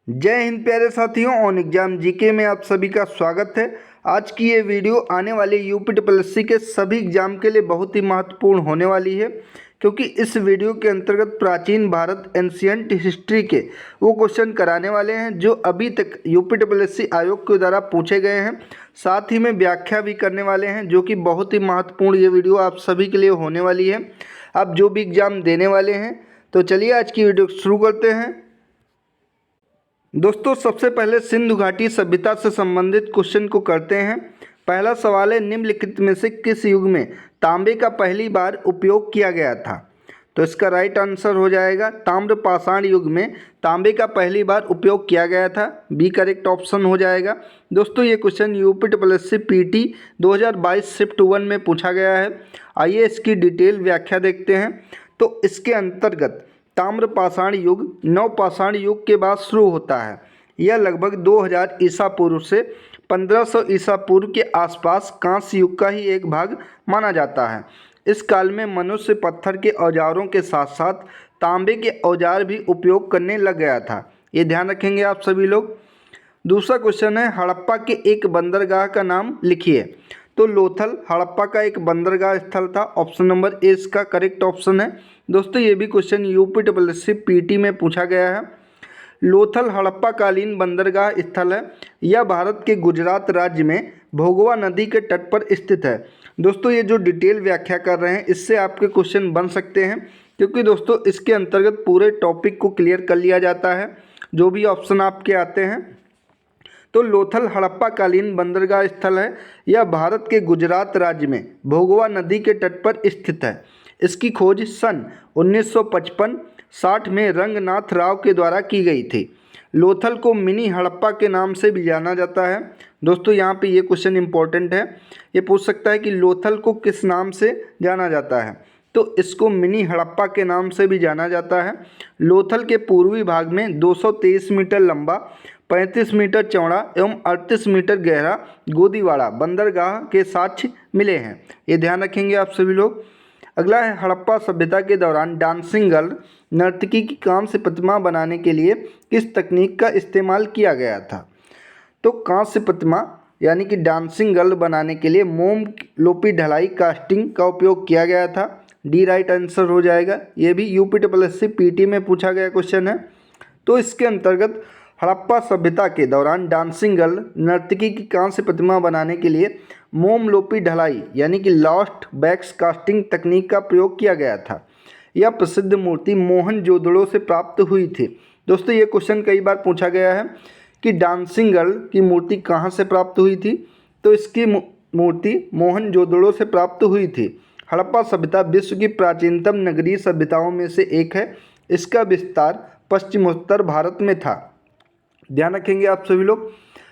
जय हिंद प्यारे साथियों, ऑन एग्जाम जीके में आप सभी का स्वागत है। आज की ये वीडियो आने वाले यूपी के सभी एग्जाम के लिए बहुत ही महत्वपूर्ण होने वाली है, क्योंकि इस वीडियो के अंतर्गत प्राचीन भारत एंशियंट हिस्ट्री के वो क्वेश्चन कराने वाले हैं जो अभी तक यूपी आयोग के द्वारा पूछे गए हैं। साथ ही में व्याख्या भी करने वाले हैं, जो कि बहुत ही महत्वपूर्ण ये वीडियो आप सभी के लिए होने वाली है। आप जो भी एग्ज़ाम देने वाले हैं, तो चलिए आज की वीडियो शुरू करते हैं। दोस्तों, सबसे पहले सिंधु घाटी सभ्यता से संबंधित क्वेश्चन को करते हैं। पहला सवाल है, निम्नलिखित में से किस युग में तांबे का पहली बार उपयोग किया गया था? तो इसका राइट आंसर हो जाएगा ताम्र पाषाण युग में तांबे का पहली बार उपयोग किया गया था। बी करेक्ट ऑप्शन हो जाएगा। दोस्तों, ये क्वेश्चन यूपी पीटी 2022 शिफ्ट 1 में पूछा गया है। आइए इसकी डिटेल व्याख्या देखते हैं। तो इसके अंतर्गत ताम्र पाषाण युग नवपाषाण युग के बाद शुरू होता है। यह लगभग 2000 ईसा पूर्व से 1500 ईसा पूर्व के आसपास कांस्य युग का ही एक भाग माना जाता है। इस काल में मनुष्य पत्थर के औजारों के साथ साथ तांबे के औजार भी उपयोग करने लग गया था। ये ध्यान रखेंगे आप सभी लोग। दूसरा क्वेश्चन है, हड़प्पा के एक बंदरगाह का नाम लिखिए। तो लोथल हड़प्पा का एक बंदरगाह स्थल था। ऑप्शन नंबर ए इसका करेक्ट ऑप्शन है। दोस्तों, ये भी क्वेश्चन यूपी पीटी में पूछा गया है। लोथल हड़प्पा कालीन बंदरगाह स्थल है। यह भारत के गुजरात राज्य में भोगवा नदी के तट पर स्थित है। दोस्तों, ये जो डिटेल व्याख्या कर रहे हैं, इससे आपके क्वेश्चन बन सकते हैं, क्योंकि दोस्तों इसके अंतर्गत पूरे टॉपिक को क्लियर कर लिया जाता है जो भी ऑप्शन आपके आते हैं। तो लोथल हड़प्पा कालीन बंदरगाह स्थल है। यह भारत के गुजरात राज्य में भोगवा नदी के तट पर स्थित है। इसकी खोज सन 1955-60 में रंगनाथ राव के द्वारा की गई थी। लोथल को मिनी हड़प्पा के नाम से भी जाना जाता है। दोस्तों, यहाँ पे ये क्वेश्चन इंपॉर्टेंट है। ये पूछ सकता है कि लोथल को किस नाम से जाना जाता है। तो इसको मिनी हड़प्पा के नाम से भी जाना जाता है। लोथल के पूर्वी भाग में 223 मीटर लंबा, 35 मीटर चौड़ा एवं 38 मीटर गहरा गोदीवाड़ा बंदरगाह के साक्ष्य मिले हैं। ये ध्यान रखेंगे आप सभी लोग। अगला है, हड़प्पा सभ्यता के दौरान डांसिंग गर्ल नर्तकी की कांस्य प्रतिमा बनाने के लिए किस तकनीक का इस्तेमाल किया गया था? तो कांस्य प्रतिमा यानी कि डांसिंग गर्ल बनाने के लिए मोम लोपी ढलाई कास्टिंग का उपयोग किया गया था। डी राइट आंसर हो जाएगा। ये भी यूपी पीटी में पूछा गया क्वेश्चन है। तो इसके अंतर्गत हड़प्पा सभ्यता के दौरान डांसिंग गर्ल नर्तकी की कांस्य प्रतिमा बनाने के लिए मोम लोपी ढलाई यानी कि लॉस्ट बैक्स कास्टिंग तकनीक का प्रयोग किया गया था। यह प्रसिद्ध मूर्ति मोहनजोदड़ो से प्राप्त हुई थी। दोस्तों, ये क्वेश्चन कई बार पूछा गया है कि डांसिंग गर्ल की मूर्ति कहाँ से प्राप्त हुई थी। तो इसकी मूर्ति मोहनजोदड़ो से प्राप्त हुई थी। हड़प्पा सभ्यता विश्व की प्राचीनतम नगरीय सभ्यताओं में से एक है। इसका विस्तार पश्चिमोत्तर भारत में था। ध्यान रखेंगे आप सभी लोग।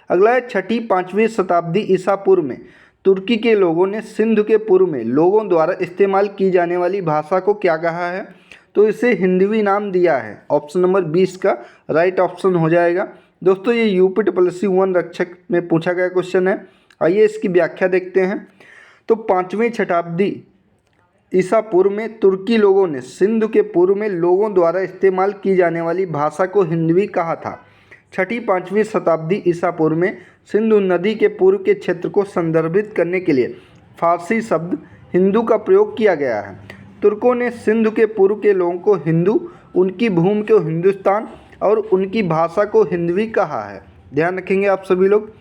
अगला है, 6वीं-5वीं शताब्दी ईसा पूर्व में तुर्की के लोगों ने सिंधु के पूर्व में लोगों द्वारा इस्तेमाल की जाने वाली भाषा को क्या कहा है? तो इसे हिंदवी नाम दिया है। ऑप्शन नंबर 20 का राइट ऑप्शन हो जाएगा। दोस्तों, ये यूपी 1 रक्षक में पूछा गया क्वेश्चन है। आइए इसकी व्याख्या देखते हैं। तो 5वीं शताब्दी ईसा पूर्व में तुर्की लोगों ने सिंधु के पूर्व में लोगों द्वारा इस्तेमाल की जाने वाली भाषा को हिंदवी कहा था। 6वीं-5वीं शताब्दी ईसा पूर्व में सिंधु नदी के पूर्व के क्षेत्र को संदर्भित करने के लिए फारसी शब्द हिंदू का प्रयोग किया गया है। तुर्कों ने सिंधु के पूर्व के लोगों को हिंदू, उनकी भूमि को हिंदुस्तान और उनकी भाषा को हिंदवी कहा है। ध्यान रखेंगे आप सभी लोग।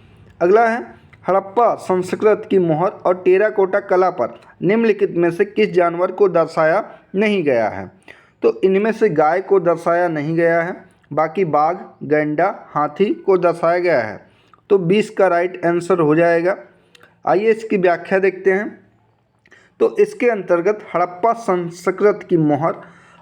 अगला है, हड़प्पा संस्कृत की मोहर और टेराकोटा कला पर निम्नलिखित में से किस जानवर को दर्शाया नहीं गया है? तो इनमें से गाय को दर्शाया नहीं गया है, बाकी बाघ, गैंडा, हाथी को दर्शाया गया है। तो 20 का राइट आंसर हो जाएगा। आइए इसकी व्याख्या देखते हैं। तो इसके अंतर्गत हड़प्पा संस्कृत की मोहर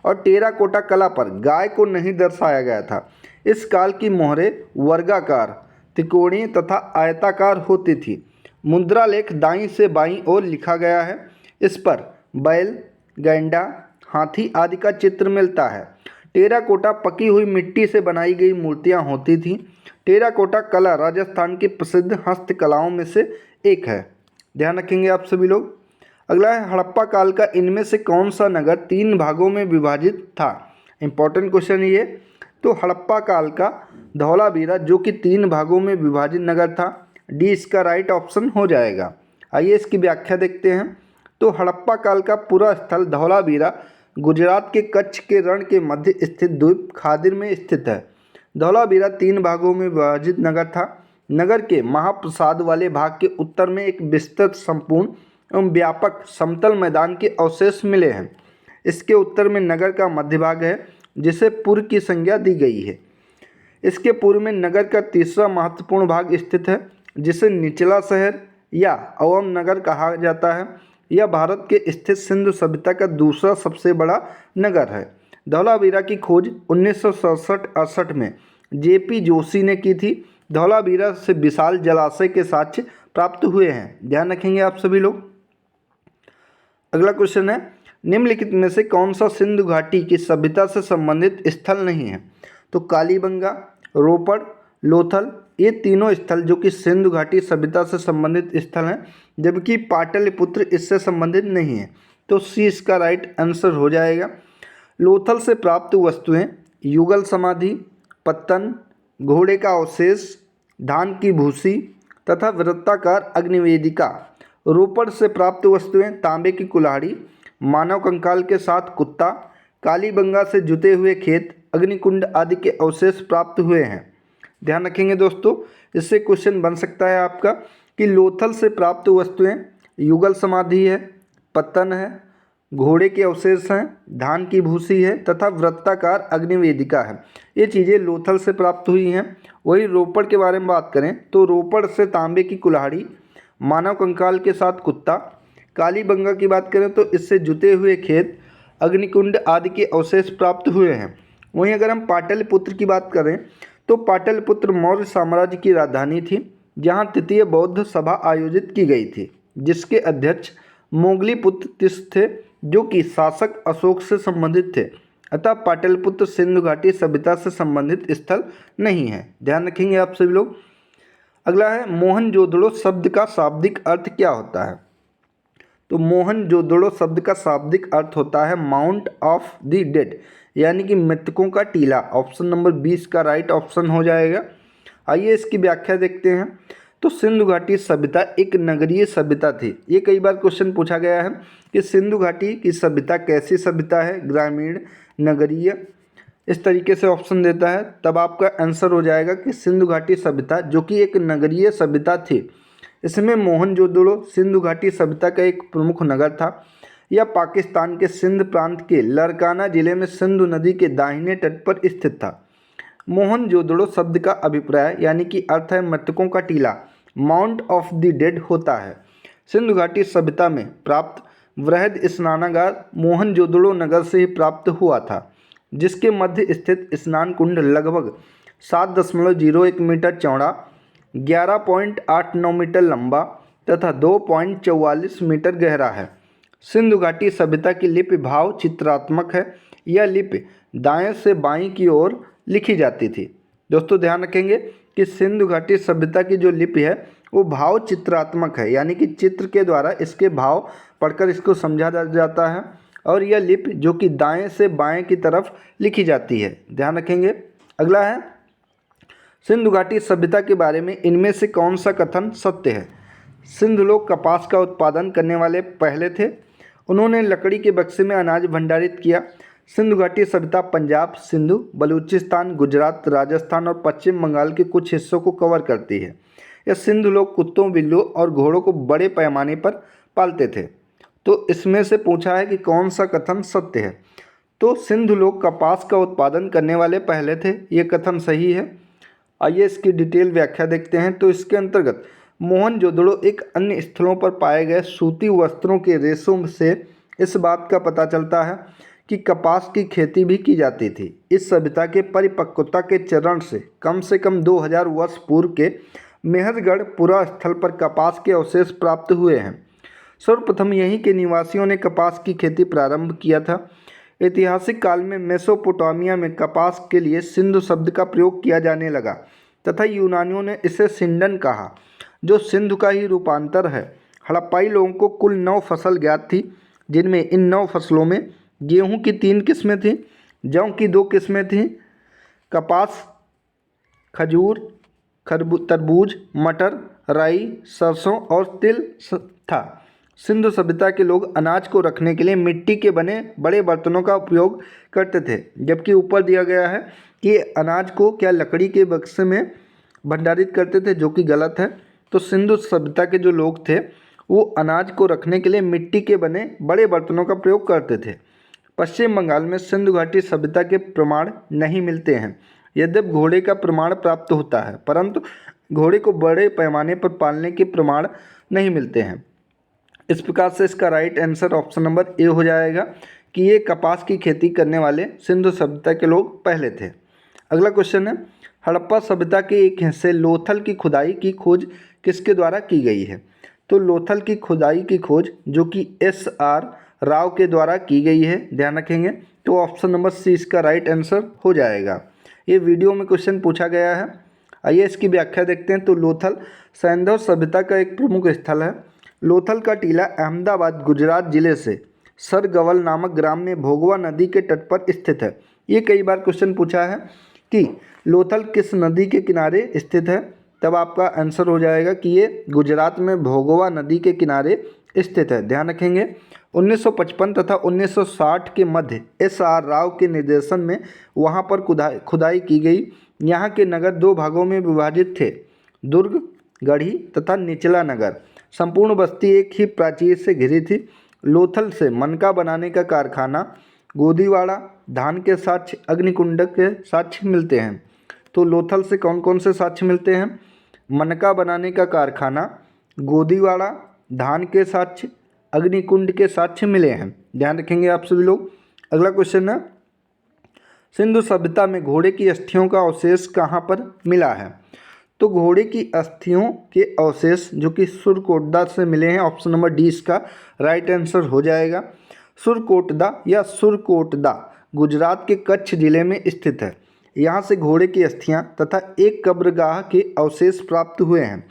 और टेराकोटा कला पर गाय को नहीं दर्शाया गया था। इस काल की मोहरें वर्गाकार, त्रिकोणीय तथा आयताकार होती थी। मुद्रा लेख दाईं से बाईं ओर लिखा गया है। इस पर बैल, गैंडा, हाथी आदि का चित्र मिलता है। टेराकोटा पकी हुई मिट्टी से बनाई गई मूर्तियां होती थीं। टेराकोटा कला राजस्थान की प्रसिद्ध हस्तकलाओं में से एक है। ध्यान रखेंगे आप सभी लोग। अगला है, हड़प्पा काल का इनमें से कौन सा नगर 3 भागों में विभाजित था? इंपॉर्टेंट क्वेश्चन ये। तो हड़प्पा काल का धौलावीरा जो कि 3 भागों में विभाजित नगर था। डी इसका राइट ऑप्शन हो जाएगा। आइए इसकी व्याख्या देखते हैं। तो हड़प्पा काल का पूरा स्थल धौलावीरा गुजरात के कच्छ के रण के मध्य स्थित द्वीप खादिर में स्थित है। धौलावीरा 3 भागों में विभाजित नगर था। नगर के महाप्रसाद वाले भाग के उत्तर में एक विस्तृत, संपूर्ण एवं व्यापक समतल मैदान के अवशेष मिले हैं। इसके उत्तर में नगर का मध्य भाग है जिसे पुर की संज्ञा दी गई है। इसके पूर्व में नगर का तीसरा महत्वपूर्ण भाग स्थित है जिसे निचला शहर या अवम नगर कहा जाता है। यह भारत के स्थित सिंधु सभ्यता का दूसरा सबसे बड़ा नगर है। धौलावीरा की खोज 1967-68 में जेपी जोशी ने की थी। धौलावीरा से विशाल जलाशय के साक्ष्य प्राप्त हुए हैं। ध्यान रखेंगे आप सभी लोग। अगला क्वेश्चन है, निम्नलिखित में से कौन सा सिंधु घाटी की सभ्यता से संबंधित स्थल नहीं है? तो कालीबंगा, रोपड़, लोथल, ये तीनों स्थल जो कि सिंधु घाटी सभ्यता से संबंधित स्थल हैं, जबकि पाटलिपुत्र इससे संबंधित नहीं है। तो सी इसका राइट आंसर हो जाएगा। लोथल से प्राप्त वस्तुएं युगल समाधि, पत्तन, घोड़े का अवशेष, धान की भूसी तथा वृत्ताकार अग्निवेदिका। रोपड़ से प्राप्त वस्तुएं तांबे की कुल्हाड़ी, मानव कंकाल के साथ कुत्ता, कालीबंगा से जुते हुए खेत, अग्निकुंड आदि के अवशेष प्राप्त हुए हैं। ध्यान रखेंगे दोस्तों, इससे क्वेश्चन बन सकता है आपका कि लोथल से प्राप्त वस्तुएं युगल समाधि है, पत्तन है, घोड़े के अवशेष हैं, धान की भूसी है तथा वृत्ताकार अग्निवेदिका है। ये चीज़ें लोथल से प्राप्त हुई हैं। वही रोपड़ के बारे में बात करें तो रोपड़ से तांबे की कुल्हाड़ी, मानव कंकाल के साथ कुत्ता, कालीबंगा की बात करें तो इससे जुते हुए खेत, अग्निकुंड आदि के अवशेष प्राप्त हुए हैं। वहीं अगर हम पाटलिपुत्र की बात करें तो पाटलिपुत्र मौर्य साम्राज्य की राजधानी थी जहां तृतीय बौद्ध सभा आयोजित की गई थी, जिसके अध्यक्ष मोगलीपुत्र तिस थे जो कि शासक अशोक से संबंधित थे। अतः पाटलिपुत्र सिंधु घाटी सभ्यता से संबंधित स्थल नहीं है। ध्यान रखेंगे आप सभी लोग। अगला है, मोहनजोदड़ो शब्द का शाब्दिक अर्थ क्या होता है? तो मोहनजोदड़ो शब्द का शाब्दिक अर्थ होता है माउंट ऑफ द डेड, यानी कि मृतकों का टीला। ऑप्शन नंबर 20 का राइट ऑप्शन हो जाएगा। आइए इसकी व्याख्या देखते हैं। तो सिंधु घाटी सभ्यता एक नगरीय सभ्यता थी। ये कई बार क्वेश्चन पूछा गया है कि सिंधु घाटी की सभ्यता कैसी सभ्यता है, ग्रामीण, नगरीय, इस तरीके से ऑप्शन देता है, तब आपका आंसर हो जाएगा कि सिंधु घाटी सभ्यता जो कि एक नगरीय सभ्यता थी। इसमें मोहनजोदड़ो सिंधु घाटी सभ्यता का एक प्रमुख नगर था। यह पाकिस्तान के सिंध प्रांत के लरकाना जिले में सिंधु नदी के दाहिने तट पर स्थित था। मोहनजोदड़ो शब्द का अभिप्राय यानी कि अर्थ है मृतकों का टीला, माउंट ऑफ द डेड होता है। सिंधु घाटी सभ्यता में प्राप्त वृहद स्नानागार मोहनजोदड़ो नगर से ही प्राप्त हुआ था, जिसके मध्य स्थित स्नान कुंड लगभग 7.01 मीटर चौड़ा, 11.89 मीटर लंबा तथा 2.44 मीटर गहरा है। सिंधु घाटी सभ्यता की लिपि भाव चित्रात्मक है। यह लिपि दाएं से बाईं की ओर लिखी जाती थी। दोस्तों ध्यान रखेंगे कि सिंधु घाटी सभ्यता की जो लिपि है वो भाव चित्रात्मक है, यानी कि चित्र के द्वारा इसके भाव पढ़कर इसको समझा जाता है। और यह लिपि जो कि दाएं से बाएं की तरफ लिखी जाती है। ध्यान रखेंगे। अगला है, सिंधु घाटी सभ्यता के बारे में इनमें से कौन सा कथन सत्य है? सिंधु लोग कपास का उत्पादन करने वाले पहले थे। उन्होंने लकड़ी के बक्से में अनाज भंडारित किया। सिंधु घाटी सभ्यता पंजाब, सिंधु, बलूचिस्तान, गुजरात, राजस्थान और पश्चिम बंगाल के कुछ हिस्सों को कवर करती है। यह सिंधु लोग कुत्तों, बिल्लों और घोड़ों को बड़े पैमाने पर पालते थे। तो इसमें से पूछा है कि कौन सा कथन सत्य है? तो सिंधु लोग कपास का उत्पादन करने वाले पहले थे, ये कथन सही है। आइए इसकी डिटेल व्याख्या देखते हैं। तो इसके अंतर्गत मोहनजोदड़ो एक अन्य स्थलों पर पाए गए सूती वस्त्रों के रेशों से इस बात का पता चलता है कि कपास की खेती भी की जाती थी। इस सभ्यता के परिपक्वता के चरण से कम 2000 वर्ष पूर्व के मेहरगढ़ पुरा स्थल पर कपास के अवशेष प्राप्त हुए हैं। सर्वप्रथम यहीं के निवासियों ने कपास की खेती प्रारंभ किया था। ऐतिहासिक काल में मेसोपोटामिया में कपास के लिए सिंधु शब्द का प्रयोग किया जाने लगा तथा यूनानियों ने इसे सिंडन कहा, जो सिंधु का ही रूपांतर है। हड़प्पाई लोगों को कुल 9 फसल ज्ञात थी, जिनमें इन 9 फसलों में गेहूं की 3 किस्में थीं, जौ की 2 किस्में थीं, कपास खजूर, तरबूज, मटर, राई, सरसों और तिल था। सिंधु सभ्यता के लोग अनाज को रखने के लिए मिट्टी के बने बड़े बर्तनों का उपयोग करते थे, जबकि ऊपर दिया गया है कि अनाज को क्या लकड़ी के बक्से में भंडारित करते थे, जो कि गलत है। तो सिंधु सभ्यता के जो लोग थे वो अनाज को रखने के लिए मिट्टी के बने बड़े बर्तनों का प्रयोग करते थे। पश्चिम बंगाल में सिंधु घाटी सभ्यता के प्रमाण नहीं मिलते हैं। यद्यपि घोड़े का प्रमाण प्राप्त होता है, परंतु घोड़े को बड़े पैमाने पर पालने के प्रमाण नहीं मिलते हैं। इस प्रकार से इसका right answer option number A हो जाएगा कि ये कपास की खेती करने वाले सिंधु सभ्यता के लोग पहले थे। अगला क्वेश्चन है, हड़प्पा सभ्यता के एक हिस्से लोथल की खुदाई की खोज किसके द्वारा की गई है? तो लोथल की खुदाई की खोज जो कि SR राव के द्वारा की गई है, ध्यान रखेंगे। तो ऑप्शन नंबर सी इसका राइट आंसर हो जाएगा। ये वीडियो में क्वेश्चन पूछा गया है। आइए इसकी व्याख्या देखते हैं। तो लोथल सैंधव सभ्यता का एक प्रमुख स्थल है। लोथल का टीला अहमदाबाद गुजरात जिले से सरगवल नामक ग्राम में भोगवा नदी के तट पर स्थित है। ये कई बार क्वेश्चन पूछा है कि लोथल किस नदी के किनारे स्थित है, तब आपका आंसर हो जाएगा कि ये गुजरात में भोगवा नदी के किनारे स्थित है, ध्यान रखेंगे। 1955 तथा 1960 के मध्य SR राव के निर्देशन में वहाँ पर खुदाई की गई। यहाँ के नगर दो भागों में विभाजित थे, दुर्ग, गढ़ी तथा निचला नगर। संपूर्ण बस्ती एक ही प्राचीर से घिरी थी। लोथल से मनका बनाने का कारखाना, गोदीवाड़ा, धान के साक्ष्य, अग्निकुंड के साक्ष्य मिलते हैं। तो लोथल से कौन कौन से साक्ष्य मिलते हैं? मनका बनाने का कारखाना, गोदीवाड़ा, धान के साक्ष्य, अग्निकुंड के साक्ष्य मिले हैं, ध्यान रखेंगे आप सभी लोग। अगला क्वेश्चन है, सिंधु सभ्यता में घोड़े की अस्थियों का अवशेष कहाँ पर मिला है? तो घोड़े की अस्थियों के अवशेष जो कि सुरकोटदा से मिले हैं, ऑप्शन नंबर डी इसका राइट आंसर हो जाएगा। सुरकोटदा या सुरकोटदा गुजरात के कच्छ जिले में स्थित है। यहाँ से घोड़े की अस्थियाँ तथा एक कब्रगाह के अवशेष प्राप्त हुए हैं।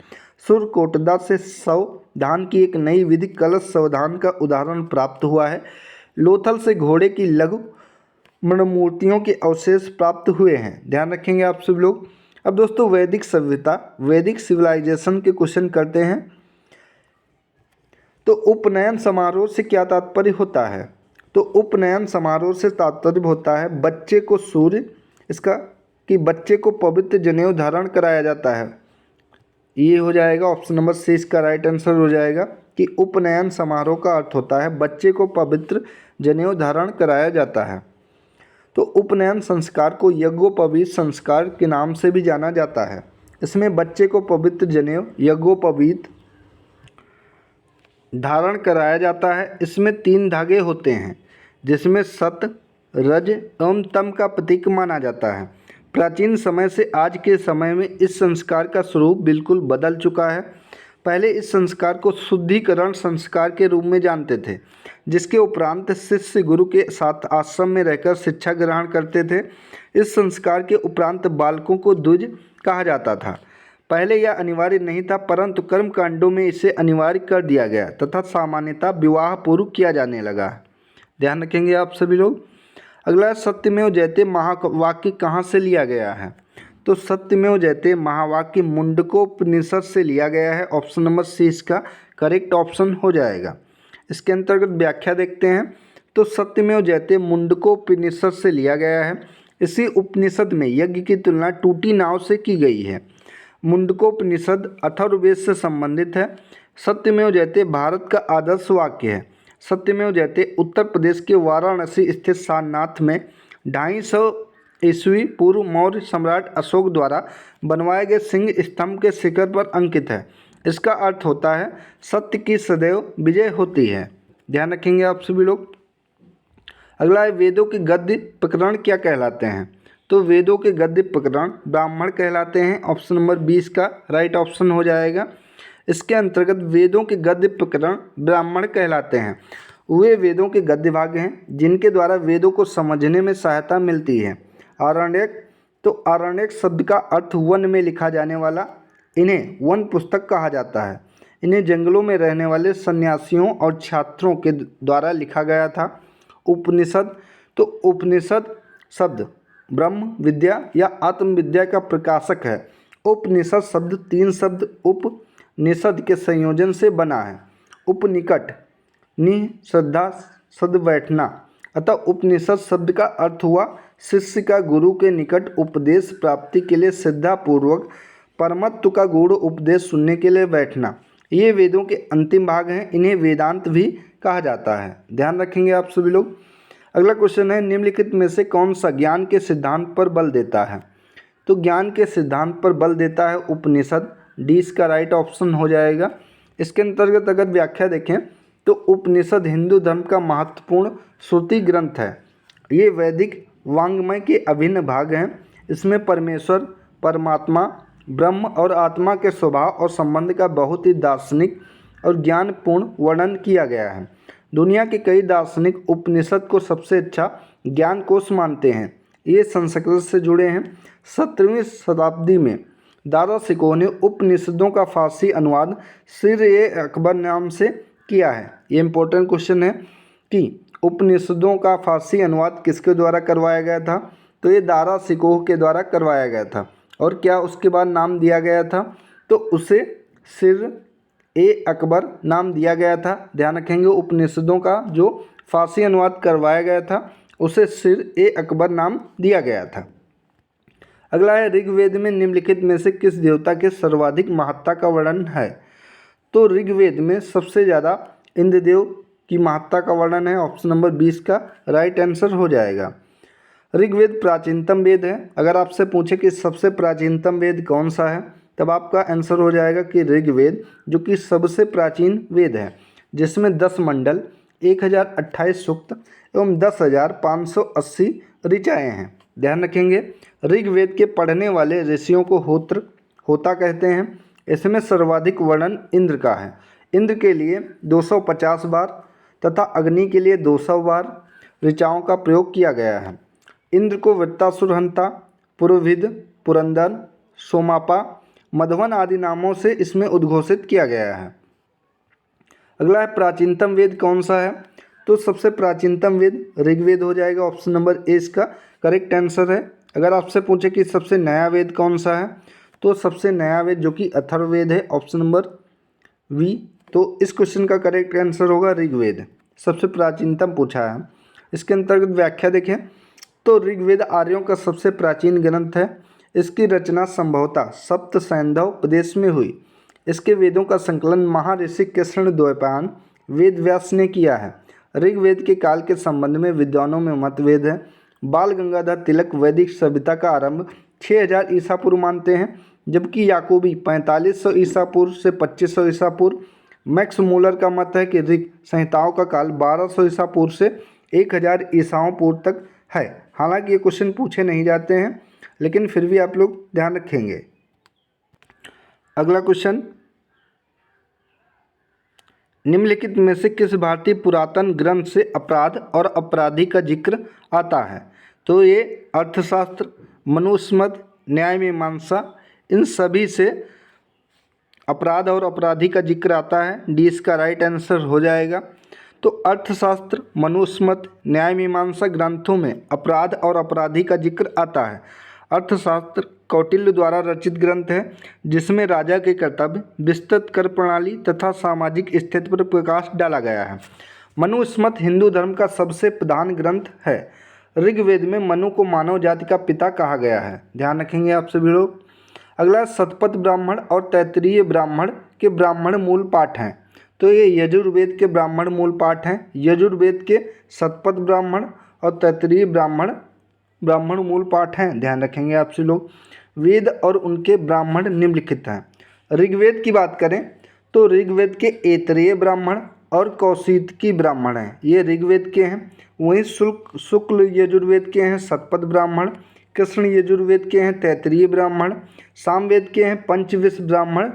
सुरकोटदा से धान की एक नई विधि कलश संधान का उदाहरण प्राप्त हुआ है। लोथल से घोड़े की लघु मूर्तियों के अवशेष प्राप्त हुए हैं, ध्यान रखेंगे आप सब लोग। अब दोस्तों वैदिक सभ्यता, वैदिक सिविलाइजेशन के क्वेश्चन करते हैं। तो उपनयन समारोह से क्या तात्पर्य होता है? तो उपनयन समारोह से तात्पर्य होता है बच्चे को सूर्य, इसका कि बच्चे को पवित्र जनेऊ धारण कराया जाता है। ये हो जाएगा ऑप्शन नंबर सी इसका राइट आंसर हो जाएगा कि उपनयन समारोह का अर्थ होता है बच्चे को पवित्र जनेऊ धारण कराया जाता है। तो उपनयन संस्कार को यज्ञोपवीत संस्कार के नाम से भी जाना जाता है। इसमें बच्चे को पवित्र जनेऊ यज्ञोपवीत धारण कराया जाता है। इसमें 3 धागे होते हैं, जिसमें सत, रज एवं तम का प्रतीक माना जाता है। प्राचीन समय से आज के समय में इस संस्कार का स्वरूप बिल्कुल बदल चुका है। पहले इस संस्कार को शुद्धिकरण संस्कार के रूप में जानते थे, जिसके उपरांत शिष्य गुरु के साथ आश्रम में रहकर शिक्षा ग्रहण करते थे। इस संस्कार के उपरांत बालकों को द्विज कहा जाता था। पहले यह अनिवार्य नहीं था, परंतु कर्मकांडों में इसे अनिवार्य कर दिया गया तथा सामान्यतः विवाह पूर्व किया जाने लगा। ध्यान रखेंगे आप सभी लोग। अगला, सत्यमेव जयते महावाक्य कहाँ से लिया गया है? तो सत्यमेव जयते महावाक्य मुंडकोपनिषद से लिया गया है। ऑप्शन नंबर सी इसका करेक्ट ऑप्शन हो जाएगा। इसके अंतर्गत व्याख्या देखते हैं। तो सत्यमेव जयते मुंडकोपनिषद से लिया गया है। इसी उपनिषद में यज्ञ की तुलना टूटी नाव से की गई है। मुंडकोपनिषद अथर्ववेद से संबंधित है। सत्यमेव जयते भारत का आदर्श वाक्य है। सत्यमेव जयते उत्तर प्रदेश के वाराणसी स्थित सारनाथ में 250 ईस्वी पूर्व मौर्य सम्राट अशोक द्वारा बनवाए गए सिंह स्तंभ के शिखर पर अंकित है। इसका अर्थ होता है सत्य की सदैव विजय होती है। ध्यान रखेंगे आप सभी लोग। अगला है, वेदों के गद्य प्रकरण क्या कहलाते हैं? तो वेदों के गद्य प्रकरण ब्राह्मण कहलाते हैं। ऑप्शन नंबर 20 का राइट ऑप्शन हो जाएगा। इसके अंतर्गत वेदों के गद्य प्रकरण ब्राह्मण कहलाते हैं। वे वेदों के गद्य भाग हैं जिनके द्वारा वेदों को समझने में सहायता मिलती है। आरण्यक, तो आरण्यक शब्द का अर्थ वन में लिखा जाने वाला। इन्हें वन पुस्तक कहा जाता है। इन्हें जंगलों में रहने वाले सन्यासियों और छात्रों के द्वारा लिखा गया था। उपनिषद, तो उपनिषद शब्द ब्रह्म विद्या या आत्मविद्या का प्रकाशक है। उपनिषद शब्द 3 शब्द उपनिषद के संयोजन से बना है। उपनिकट नि श्रद्धा सद बैठना, अतः उपनिषद शब्द का अर्थ हुआ शिष्य का गुरु के निकट उपदेश प्राप्ति के लिए श्रद्धापूर्वक परमत्व का गूढ़ उपदेश सुनने के लिए बैठना। ये वेदों के अंतिम भाग हैं, इन्हें वेदांत भी कहा जाता है। ध्यान रखेंगे आप सभी लोग। अगला क्वेश्चन है, निम्नलिखित में से कौन सा ज्ञान के सिद्धांत पर बल देता है? तो ज्ञान के सिद्धांत पर बल देता है उपनिषद। डी इसका राइट ऑप्शन हो जाएगा। इसके अंतर्गत अगर व्याख्या देखें तो उपनिषद हिंदू धर्म का महत्वपूर्ण श्रुति ग्रंथ है। ये वैदिक वांग्मय के अभिन्न भाग हैं। इसमें परमेश्वर, परमात्मा, ब्रह्म और आत्मा के स्वभाव और संबंध का बहुत ही दार्शनिक और ज्ञानपूर्ण वर्णन किया गया है। दुनिया के कई दार्शनिक उपनिषद को सबसे अच्छा ज्ञान कोश मानते हैं। ये संस्कृत से जुड़े हैं। 17वीं शताब्दी में दारा शिकोह ने उपनिषदों का फारसी अनुवाद सिर-ए-अकबर नाम से किया है। ये इंपॉर्टेंट क्वेश्चन है कि उपनिषदों का फारसी अनुवाद किसके द्वारा करवाया गया था? तो ये दारा शिकोह के द्वारा करवाया गया था। और क्या उसके बाद नाम दिया गया था? तो उसे सिर-ए-अकबर नाम दिया गया था। ध्यान रखेंगे, उपनिषदों का जो फारसी अनुवाद करवाया गया था उसे सिर-ए-अकबर नाम दिया गया था। अगला है, ऋग्वेद में निम्नलिखित में से किस देवता के सर्वाधिक महत्ता का वर्णन है? तो ऋग्वेद में सबसे ज़्यादा इंद्रदेव की महत्ता का वर्णन है। ऑप्शन नंबर 20 का राइट आंसर हो जाएगा। ऋग्वेद प्राचीनतम वेद है। अगर आपसे पूछे कि सबसे प्राचीनतम वेद कौन सा है, तब आपका आंसर हो जाएगा कि ऋग्वेद, जो कि सबसे प्राचीन वेद है, जिसमें 10 मंडल, 1028 सूक्त एवं 10,580 ऋचाएँ हैं। ध्यान रखेंगे, ऋग्वेद के पढ़ने वाले ऋषियों को होता कहते हैं। इसमें सर्वाधिक वर्णन इंद्र का है। इंद्र के लिए 250 बार तथा अग्नि के लिए 200 बार ऋचाओं का प्रयोग किया गया है। इंद्र को वृत्तासुर हंता, पुरोहित, पुरंदर, सोमापा, मधवन आदि नामों से इसमें उद्घोषित किया गया है। अगला है, प्राचीनतम वेद कौन सा है? तो सबसे प्राचीनतम वेद ऋग्वेद हो जाएगा। ऑप्शन नंबर ए इसका करेक्ट आंसर है। अगर आपसे पूछे कि सबसे नया वेद कौन सा है, तो सबसे नया वेद जो कि अथर्ववेद है, ऑप्शन नंबर वी। तो इस क्वेश्चन का करेक्ट आंसर होगा ऋग्वेद। सबसे प्राचीनतम पूछा है। इसके अंतर्गत व्याख्या देखें तो ऋग्वेद आर्यों का सबसे प्राचीन ग्रंथ है। इसकी रचना संभवतः सप्त सैंधव प्रदेश में हुई। इसके वेदों का संकलन महर्षि कृष्ण द्वैपायन वेद व्यास ने किया है। ऋग्वेद के काल के संबंध में विद्वानों में मतभेद है। बाल गंगाधर तिलक वैदिक सभ्यता का आरंभ 6000 ईसा पूर्व मानते हैं, जबकि याकूबी 4500 ईसा पूर्व से 2500 ईसा पूर्व। मैक्स मूलर का मत है कि ऋग संहिताओं का काल 1200 ईसा पूर्व से 1000 ईसाओं पूर्व तक है। हालांकि ये क्वेश्चन पूछे नहीं जाते हैं, लेकिन फिर भी आप लोग ध्यान रखेंगे। अगला क्वेश्चन, निम्नलिखित में से किस भारतीय पुरातन ग्रंथ से अपराध और अपराधी का जिक्र आता है? तो ये अर्थशास्त्र, मनुस्मृति, न्याय मीमांसा, इन सभी से अपराध और अपराधी का जिक्र आता है। डी इसका राइट आंसर हो जाएगा। तो अर्थशास्त्र, मनुस्मृति, न्याय मीमांसा ग्रंथों में अपराध और अपराधी का जिक्र आता है। अर्थशास्त्र कौटिल्य द्वारा रचित ग्रंथ है, जिसमें राजा के कर्तव्य, विस्तृत कर प्रणाली तथा सामाजिक स्थिति पर प्रकाश डाला गया है। मनुस्मृति हिंदू धर्म का सबसे प्रधान ग्रंथ है। ऋग्वेद में मनु को मानव जाति का पिता कहा गया है। ध्यान रखेंगे आप सभी लोग। अगला, शतपथ ब्राह्मण और तैत्तिरीय ब्राह्मण के ब्राह्मण मूल पाठ हैं। तो ये यजुर्वेद के ब्राह्मण मूल पाठ हैं। यजुर्वेद के शतपथ ब्राह्मण और तैत्तिरीय ब्राह्मण मूल पाठ हैं। ध्यान रखेंगे आपसे लोग। वेद और उनके ब्राह्मण निम्नलिखित हैं। ऋग्वेद की बात करें तो ऋग्वेद के ऐतरेय ब्राह्मण और कौशिकी ब्राह्मण हैं, ये ऋग्वेद के हैं। वहीं शुक्ल यजुर्वेद के हैं शतपथ ब्राह्मण, कृष्ण यजुर्वेद के हैं तैत्तिरीय ब्राह्मण, सामवेद के हैं पंचविश ब्राह्मण,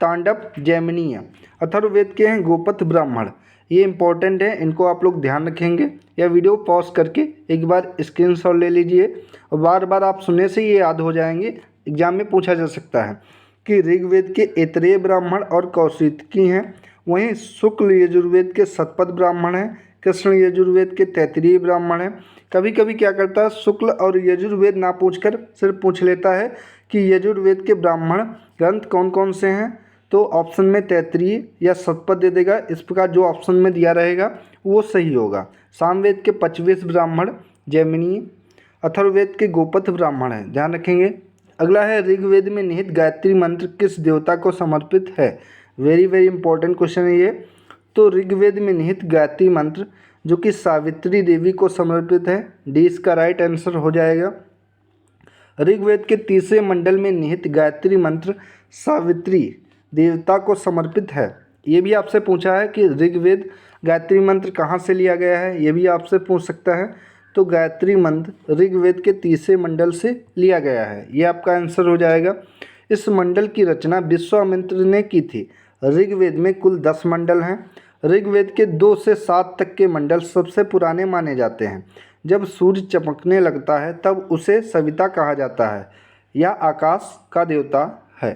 तांडव जैमिनीय, अथर्ववेद के हैं गोपथ ब्राह्मण। ये इंपॉर्टेंट है, इनको आप लोग ध्यान रखेंगे। या वीडियो पॉज करके एक बार स्क्रीनशॉट ले लीजिए और बार बार आप सुनने से ये याद हो जाएंगे। एग्जाम में पूछा जा सकता है कि ऋग्वेद के ऐतरेय ब्राह्मण और कौशिकी हैं, वहीं शुक्ल यजुर्वेद के शतपथ ब्राह्मण हैं, कृष्ण यजुर्वेद के तैत्तिरीय ब्राह्मण हैं। कभी कभी क्या करता है, शुक्ल और यजुर्वेद ना पूछकर सिर्फ पूछ लेता है कि यजुर्वेद के ब्राह्मण ग्रंथ कौन कौन से हैं, तो ऑप्शन में तैत्तिरीय या शतपथ दे देगा। इस प्रकार जो ऑप्शन में दिया रहेगा वो सही होगा। सामवेद के 25 ब्राह्मण जैमिनी, अथर्ववेद के गोपथ ब्राह्मण हैं, ध्यान रखेंगे। अगला है ऋग्वेद में निहित गायत्री मंत्र किस देवता को समर्पित है। वेरी वेरी इंपॉर्टेंट क्वेश्चन है ये। तो ऋग्वेद में निहित गायत्री मंत्र जो कि सावित्री देवी को समर्पित है, डी इसका राइट आंसर हो जाएगा। ऋग्वेद के तीसरे मंडल में निहित गायत्री मंत्र सावित्री देवता को समर्पित है। ये भी आपसे पूछा है कि ऋग्वेद गायत्री मंत्र कहाँ से लिया गया है, ये भी आपसे पूछ सकता है। तो गायत्री मंत्र ऋग्वेद के तीसरे मंडल से लिया गया है, ये आपका आंसर हो जाएगा। इस मंडल की रचना विश्वामित्र ने की थी। ऋग्वेद में कुल 10 मंडल हैं। ऋग्वेद के 2 से 7 तक के मंडल सबसे पुराने माने जाते हैं। जब सूर्य चमकने लगता है तब उसे सविता कहा जाता है। यह आकाश का देवता है।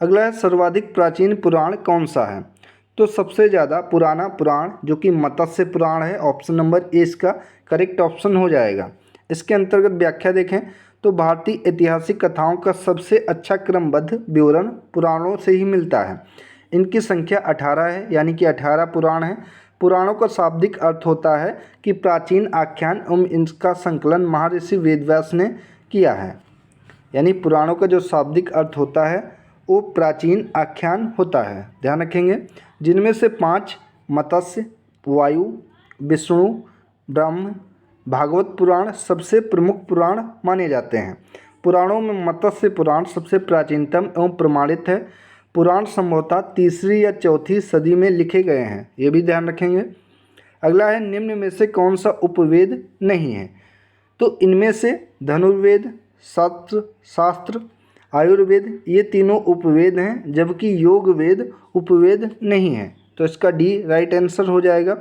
अगला है सर्वाधिक प्राचीन पुराण कौन सा है। तो सबसे ज़्यादा पुराना पुराण जो कि मत्स्य पुराण है, ऑप्शन नंबर ए इसका करेक्ट ऑप्शन हो जाएगा। इसके अंतर्गत व्याख्या देखें तो भारतीय ऐतिहासिक कथाओं का सबसे अच्छा क्रमबद्ध विवरण पुराणों से ही मिलता है। इनकी संख्या 18 है, यानी कि 18 पुराण है। पुराणों का शाब्दिक अर्थ होता है कि प्राचीन आख्यान एवं इनका संकलन महर्षि वेदव्यास ने किया है। यानी पुराणों का जो शाब्दिक अर्थ होता है वो प्राचीन आख्यान होता है, ध्यान रखेंगे। जिनमें से 5 मत्स्य, वायु, विष्णु, ब्रह्म, भागवत पुराण सबसे प्रमुख पुराण माने जाते हैं। पुराणों में मत्स्य पुराण सबसे प्राचीनतम एवं प्रमाणित है। पुराण संभवतः 3री या 4थी सदी में लिखे गए हैं, ये भी ध्यान रखेंगे। अगला है निम्न में से कौन सा उपवेद नहीं है। तो इनमें से धनुर्वेद, शास्त्र, आयुर्वेद ये तीनों उपवेद हैं, जबकि योग वेद उपवेद नहीं है। तो इसका डी राइट आंसर हो जाएगा।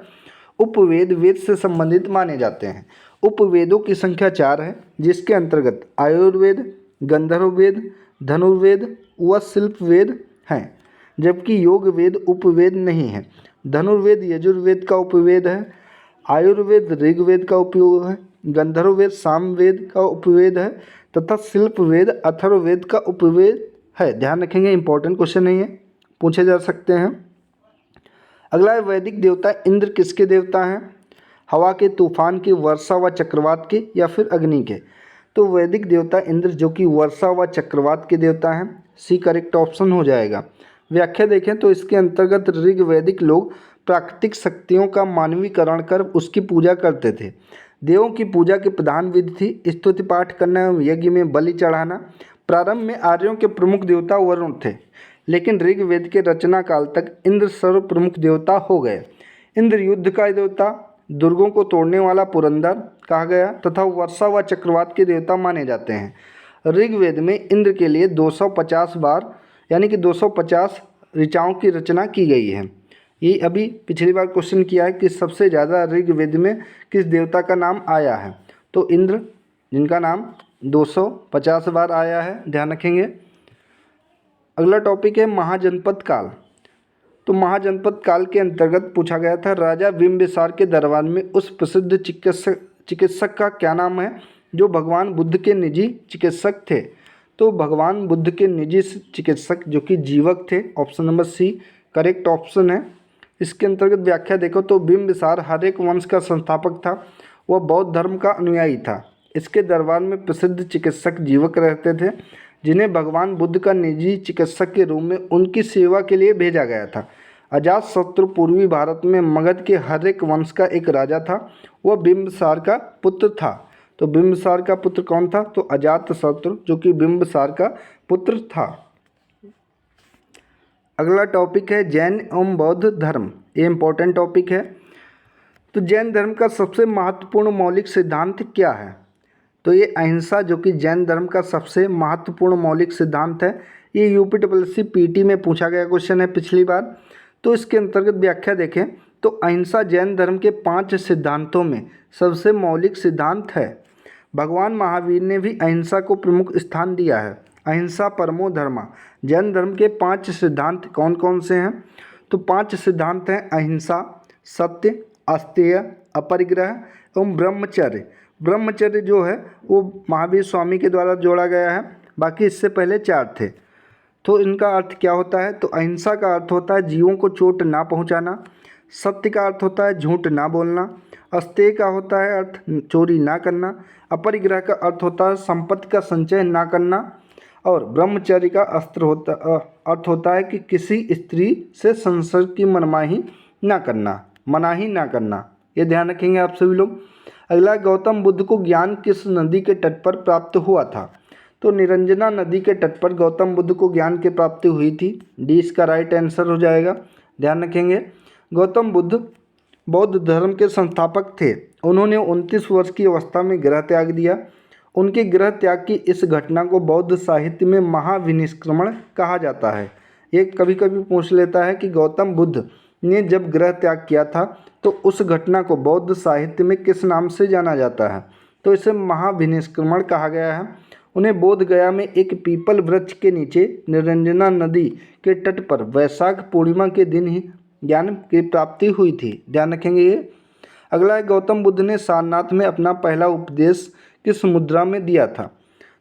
उपवेद वेद से संबंधित माने जाते हैं। उपवेदों की संख्या 4 है, जिसके अंतर्गत आयुर्वेद, गंधर्ववेद, धनुर्वेद व शिल्पवेद हैं, जबकि योग वेद उपवेद नहीं है। धनुर्वेद यजुर्वेद का उपवेद है, आयुर्वेद ऋग्वेद का उपयोग है, गंधर्ववेद सामवेद का उपवेद है तथा शिल्पवेद अथर्ववेद का उपवेद है। ध्यान रखेंगे, इंपॉर्टेंट क्वेश्चन नहीं है, पूछे जा सकते हैं। अगला है वैदिक देवता इंद्र किसके देवता हैं। हवा के, तूफान के, वर्षा व चक्रवात के या फिर अग्नि के। तो वैदिक देवता इंद्र जो कि वर्षा व चक्रवात के देवता हैं, सी करेक्ट ऑप्शन हो जाएगा। व्याख्या देखें तो इसके अंतर्गत ऋग्वैदिक लोग प्राकृतिक शक्तियों का मानवीकरण कर उसकी पूजा करते थे। देवों की पूजा की प्रधान विधि थी स्तुति पाठ करना एवं यज्ञ में बलि चढ़ाना। प्रारंभ में आर्यों के प्रमुख देवता वरुण थे, लेकिन ऋग्वेद के रचना काल तक इंद्र सर्व प्रमुख देवता हो गए। इंद्र युद्ध का देवता, दुर्गों को तोड़ने वाला पुरंदर कहा गया तथा वर्षा व चक्रवात के देवता माने जाते हैं। ऋग्वेद में इंद्र के लिए 250 बार यानी कि 250 ऋचाओं की रचना की गई है। ये अभी पिछली बार क्वेश्चन किया है कि सबसे ज़्यादा ऋग्वेद में किस देवता का नाम आया है। तो इंद्र, जिनका नाम 250 बार आया है, ध्यान रखेंगे। अगला टॉपिक है महाजनपद काल। तो महाजनपद काल के अंतर्गत पूछा गया था राजा बिंबिसार के दरबार में उस प्रसिद्ध चिकित्सक का क्या नाम है जो भगवान बुद्ध के निजी चिकित्सक थे। तो भगवान बुद्ध के निजी चिकित्सक जो कि जीवक थे, option number C correct option है। इसके अंतर्गत व्याख्या देखो तो बिंबिसार हर्यक वंश का संस्थापक था, वह बौद्ध धर्म का अनुयायी था। इसके दरबार में प्रसिद्ध चिकित्सक जीवक रहते थे, जिन्हें भगवान बुद्ध का निजी चिकित्सक के रूप में उनकी सेवा के लिए भेजा गया था। अजातशत्रु पूर्वी भारत में मगध के हर्यक वंश का एक राजा था, वह बिंबिसार का पुत्र था। तो बिंबिसार का पुत्र कौन था। तो अजातशत्रु जो कि बिंबिसार का पुत्र था। अगला टॉपिक है जैन एवं बौद्ध धर्म। ये इंपॉर्टेंट टॉपिक है। तो जैन धर्म का सबसे महत्वपूर्ण मौलिक सिद्धांत क्या है। तो ये अहिंसा जो कि जैन धर्म का सबसे महत्वपूर्ण मौलिक सिद्धांत है। ये यूपीएससी पीटी में पूछा गया क्वेश्चन है पिछली बार। तो इसके अंतर्गत व्याख्या देखें तो अहिंसा जैन धर्म के 5 सिद्धांतों में सबसे मौलिक सिद्धांत है। भगवान महावीर ने भी अहिंसा को प्रमुख स्थान दिया है। अहिंसा परमो धर्मा। जैन धर्म के 5 सिद्धांत कौन कौन से हैं। तो 5 सिद्धांत हैं अहिंसा, सत्य, अस्तेय, अपरिग्रह एवं ब्रह्मचर्य। ब्रह्मचर्य जो है वो महावीर स्वामी के द्वारा जोड़ा गया है, बाकी इससे पहले 4 थे। तो इनका अर्थ क्या होता है? तो अहिंसा का अर्थ होता है जीवों को चोट ना पहुंचाना। सत्य का अर्थ होता है झूठ ना बोलना। अस्तेय का होता है अर्थ चोरी ना करना। अपरिग्रह का अर्थ होता है संपत्ति का संचय ना करना। और ब्रह्मचर्य का अर्थ होता है कि किसी स्त्री से संसर्ग की मनाही ना करना। ये ध्यान रखेंगे आप सभी लोग। अगला, गौतम बुद्ध को ज्ञान किस नदी के तट पर प्राप्त हुआ था? तो निरंजना नदी के तट पर गौतम बुद्ध को ज्ञान की प्राप्ति हुई थी। डी इसका राइट आंसर हो जाएगा, ध्यान रखेंगे। गौतम बुद्ध बौद्ध धर्म के संस्थापक थे। उन्होंने 29 वर्ष की अवस्था में गृह त्याग दिया। उनके गृह त्याग की इस घटना को बौद्ध साहित्य में महाविनिष्क्रमण कहा जाता है। ये कभी कभी पूछ लेता है कि गौतम बुद्ध ने जब गृह त्याग किया था तो उस घटना को बौद्ध साहित्य में किस नाम से जाना जाता है? तो इसे महाविनिष्क्रमण कहा गया है। उन्हें बोध गया में एक पीपल वृक्ष के नीचे निरंजना नदी के तट पर वैशाख पूर्णिमा के दिन ही ज्ञान की प्राप्ति हुई थी, ध्यान रखेंगे ये। अगला है, गौतम बुद्ध ने सारनाथ में अपना पहला उपदेश किस मुद्रा में दिया था?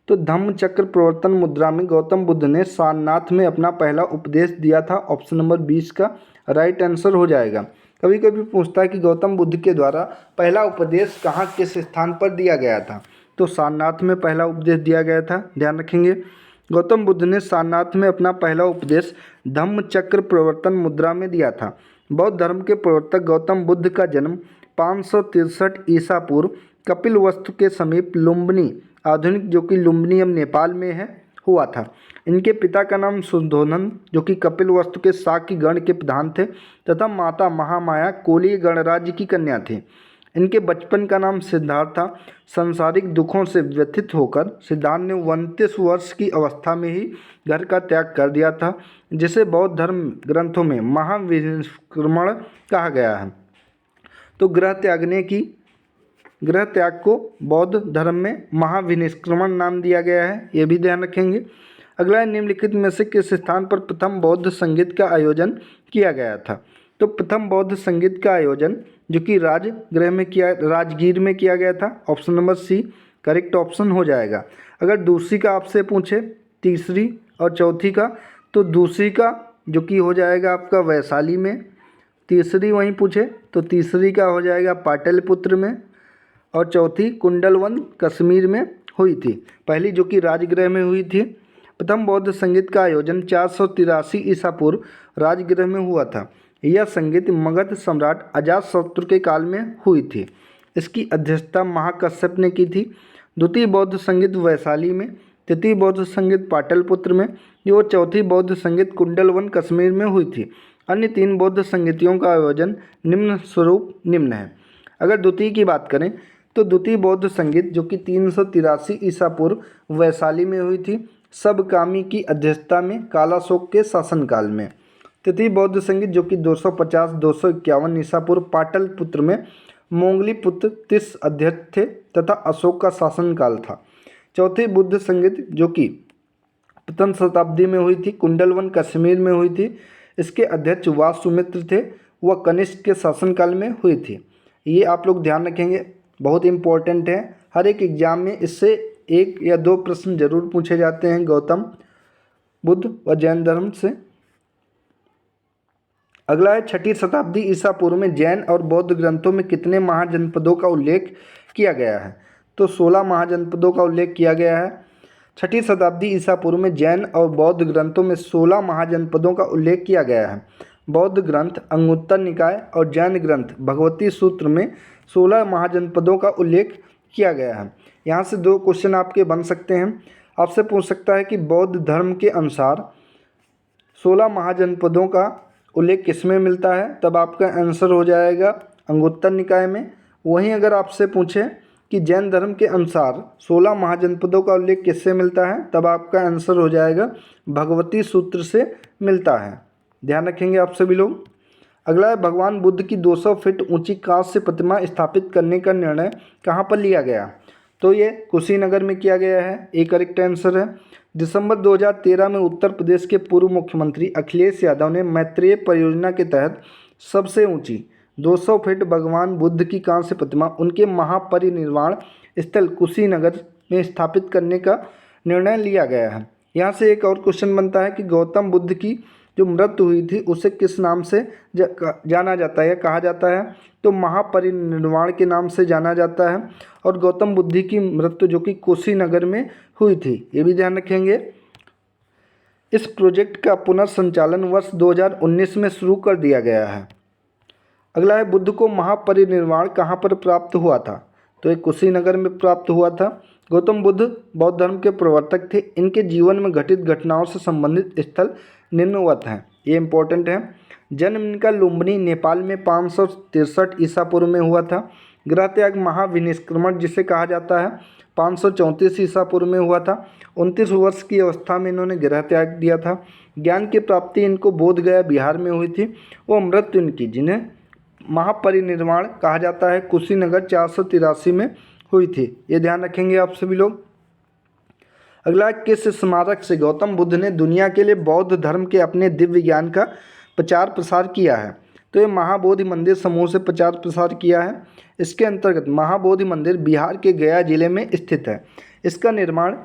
तो धम्म चक्र प्रवर्तन मुद्रा में गौतम बुद्ध ने सारनाथ में अपना पहला उपदेश दिया था। ऑप्शन नंबर 20 का राइट आंसर हो जाएगा। कभी कभी पूछता है कि गौतम बुद्ध के द्वारा पहला उपदेश कहाँ किस स्थान पर दिया गया था? तो सारनाथ में पहला उपदेश दिया गया था, ध्यान रखेंगे। गौतम बुद्ध ने सारनाथ में अपना पहला उपदेश धम्म चक्र प्रवर्तन मुद्रा में दिया था। बौद्ध धर्म के प्रवर्तक गौतम बुद्ध का जन्म 563 ईसा पूर्व कपिलवस्तु के समीप लुम्बिनी, आधुनिक जो कि लुम्बिनी अब नेपाल में है, हुआ था। इनके पिता का नाम सुधोधन जो कि कपिलवस्तु के शाक्य गण के प्रधान थे तथा माता महामाया कोलीय गणराज्य की कन्या थी। इनके बचपन का नाम सिद्धार्थ था। सांसारिक दुखों से व्यथित होकर सिद्धार्थ ने 29 वर्ष की अवस्था में ही घर का त्याग कर दिया था, जिसे बौद्ध धर्म ग्रंथों में महाविनिष्क्रमण कहा गया है। तो गृह त्याग को बौद्ध धर्म में महाविनिष्क्रमण नाम दिया गया है, ये भी ध्यान रखेंगे। अगला है, निम्नलिखित में से किस स्थान पर प्रथम बौद्ध संगीत का आयोजन किया गया था? तो प्रथम बौद्ध संगीत का आयोजन जो कि राजगीर में किया गया था। Option number C correct option हो जाएगा। अगर दूसरी का आपसे पूछे, तीसरी और चौथी का, तो दूसरी का जो कि हो जाएगा आपका वैशाली में, तीसरी वहीं पूछे तो तीसरी का हो जाएगा पाटलिपुत्र में, और चौथी कुंडलवन कश्मीर में हुई थी। पहली जो कि राजगृह में हुई थी। प्रथम बौद्ध संगीत का आयोजन 483 ईसा पूर्व राजगृह में हुआ था। यह संगीत मगध सम्राट अजातशत्रु के काल में हुई थी। इसकी अध्यक्षता महाकश्यप ने की थी। द्वितीय बौद्ध संगीत वैशाली में, तृतीय बौद्ध संगीत पाटलिपुत्र में, जो चौथी बौद्ध संगीत कुंडलवन कश्मीर में हुई थी। अन्य 3 बौद्ध संगीतियों का आयोजन निम्न है। अगर द्वितीय की बात करें तो द्वितीय बौद्ध संगीत जो कि 383 ईसा पूर्व वैशाली में हुई थी, सबकामी की अध्यक्षता में कालाशोक के शासनकाल में। तृतीय बौद्ध संगीत जो कि 250-251 ईसा पूर्व पाटलिपुत्र में मोंगलीपुत्र तीस अध्यक्ष थे तथा अशोक का शासनकाल था। चौथी बुद्ध संगीत जो कि प्रथम शताब्दी में हुई थी, कुंडलवन कश्मीर में हुई थी। इसके अध्यक्ष वासुमित्र थे, वह कनिष्क के शासनकाल में हुई थी। ये आप लोग ध्यान रखेंगे, बहुत इंपॉर्टेंट है। हर एक एग्जाम में इससे 1 या 2 प्रश्न जरूर पूछे जाते हैं गौतम बुद्ध व जैन धर्म से। अगला है, 6ठी शताब्दी ईसा पूर्व में जैन और बौद्ध ग्रंथों में कितने महाजनपदों का उल्लेख किया गया है? तो 16 महाजनपदों का उल्लेख किया गया है। 6ठी शताब्दी ईसा पूर्व में जैन और बौद्ध ग्रंथों में 16 महाजनपदों का उल्लेख किया गया है। बौद्ध ग्रंथ अंगुत्तर निकाय और जैन ग्रंथ भगवती सूत्र में 16 महाजनपदों का उल्लेख किया गया है। यहाँ से 2 क्वेश्चन आपके बन सकते हैं। आपसे पूछ सकता है कि बौद्ध धर्म के अनुसार 16 महाजनपदों का उल्लेख किस में मिलता है? तब आपका आंसर हो जाएगा अंगुत्तर निकाय में। वहीं अगर आपसे पूछे कि जैन धर्म के अनुसार 16 महाजनपदों का उल्लेख किससे मिलता है? तब आपका आंसर हो जाएगा भगवती सूत्र से मिलता है, ध्यान रखेंगे आप सभी लोग। अगला है, भगवान बुद्ध की 200 फीट ऊंची कांस्य प्रतिमा स्थापित करने का निर्णय कहाँ पर लिया गया? तो ये कुशीनगर में किया गया है, एक करेक्ट आंसर है। दिसंबर 2013 में उत्तर प्रदेश के पूर्व मुख्यमंत्री अखिलेश यादव ने मैत्रेय परियोजना के तहत सबसे ऊंची 200 फीट भगवान बुद्ध की कांस्य प्रतिमा उनके महापरिनिर्वाण स्थल कुशीनगर में स्थापित करने का निर्णय लिया गया है। यहाँ से एक और क्वेश्चन बनता है कि गौतम बुद्ध की जो मृत्यु हुई थी उसे किस नाम से जाना जाता है या कहा जाता है, तो महापरिनिर्वाण के नाम से जाना जाता है। और गौतम बुद्ध की मृत्यु जो कि कुशीनगर में हुई थी, ये भी ध्यान रखेंगे। इस प्रोजेक्ट का पुनर्संचालन वर्ष 2019 में शुरू कर दिया गया है। अगला है, बुद्ध को महापरिनिर्वाण कहाँ पर प्राप्त हुआ था, तो ये कुशीनगर में प्राप्त हुआ था। गौतम बुद्ध बौद्ध धर्म के प्रवर्तक थे। इनके जीवन में घटित घटनाओं से संबंधित स्थल निम्नवत हैं, ये इंपॉर्टेंट है। जन्म इनका लुम्बिनी नेपाल में 563 ईसा पूर्व में हुआ था। गृह त्याग महाविनिष्क्रमण जिसे कहा जाता है 534 ईसा पूर्व में हुआ था। 29 वर्ष की अवस्था में इन्होंने गृह त्याग दिया था। ज्ञान की प्राप्ति इनको बोध गया बिहार में हुई थी। वो मृत्यु इनकी जिन्हें महापरिनिर्वाण कहा जाता है कुशीनगर 483 में हुई थी, ये ध्यान रखेंगे आप सभी लोग। अगला, किस स्मारक से गौतम बुद्ध ने दुनिया के लिए बौद्ध धर्म के अपने दिव्य ज्ञान का प्रचार प्रसार किया है, तो ये महाबोधि मंदिर समूह से प्रचार प्रसार किया है। इसके अंतर्गत महाबोधि मंदिर बिहार के गया जिले में स्थित है। इसका निर्माण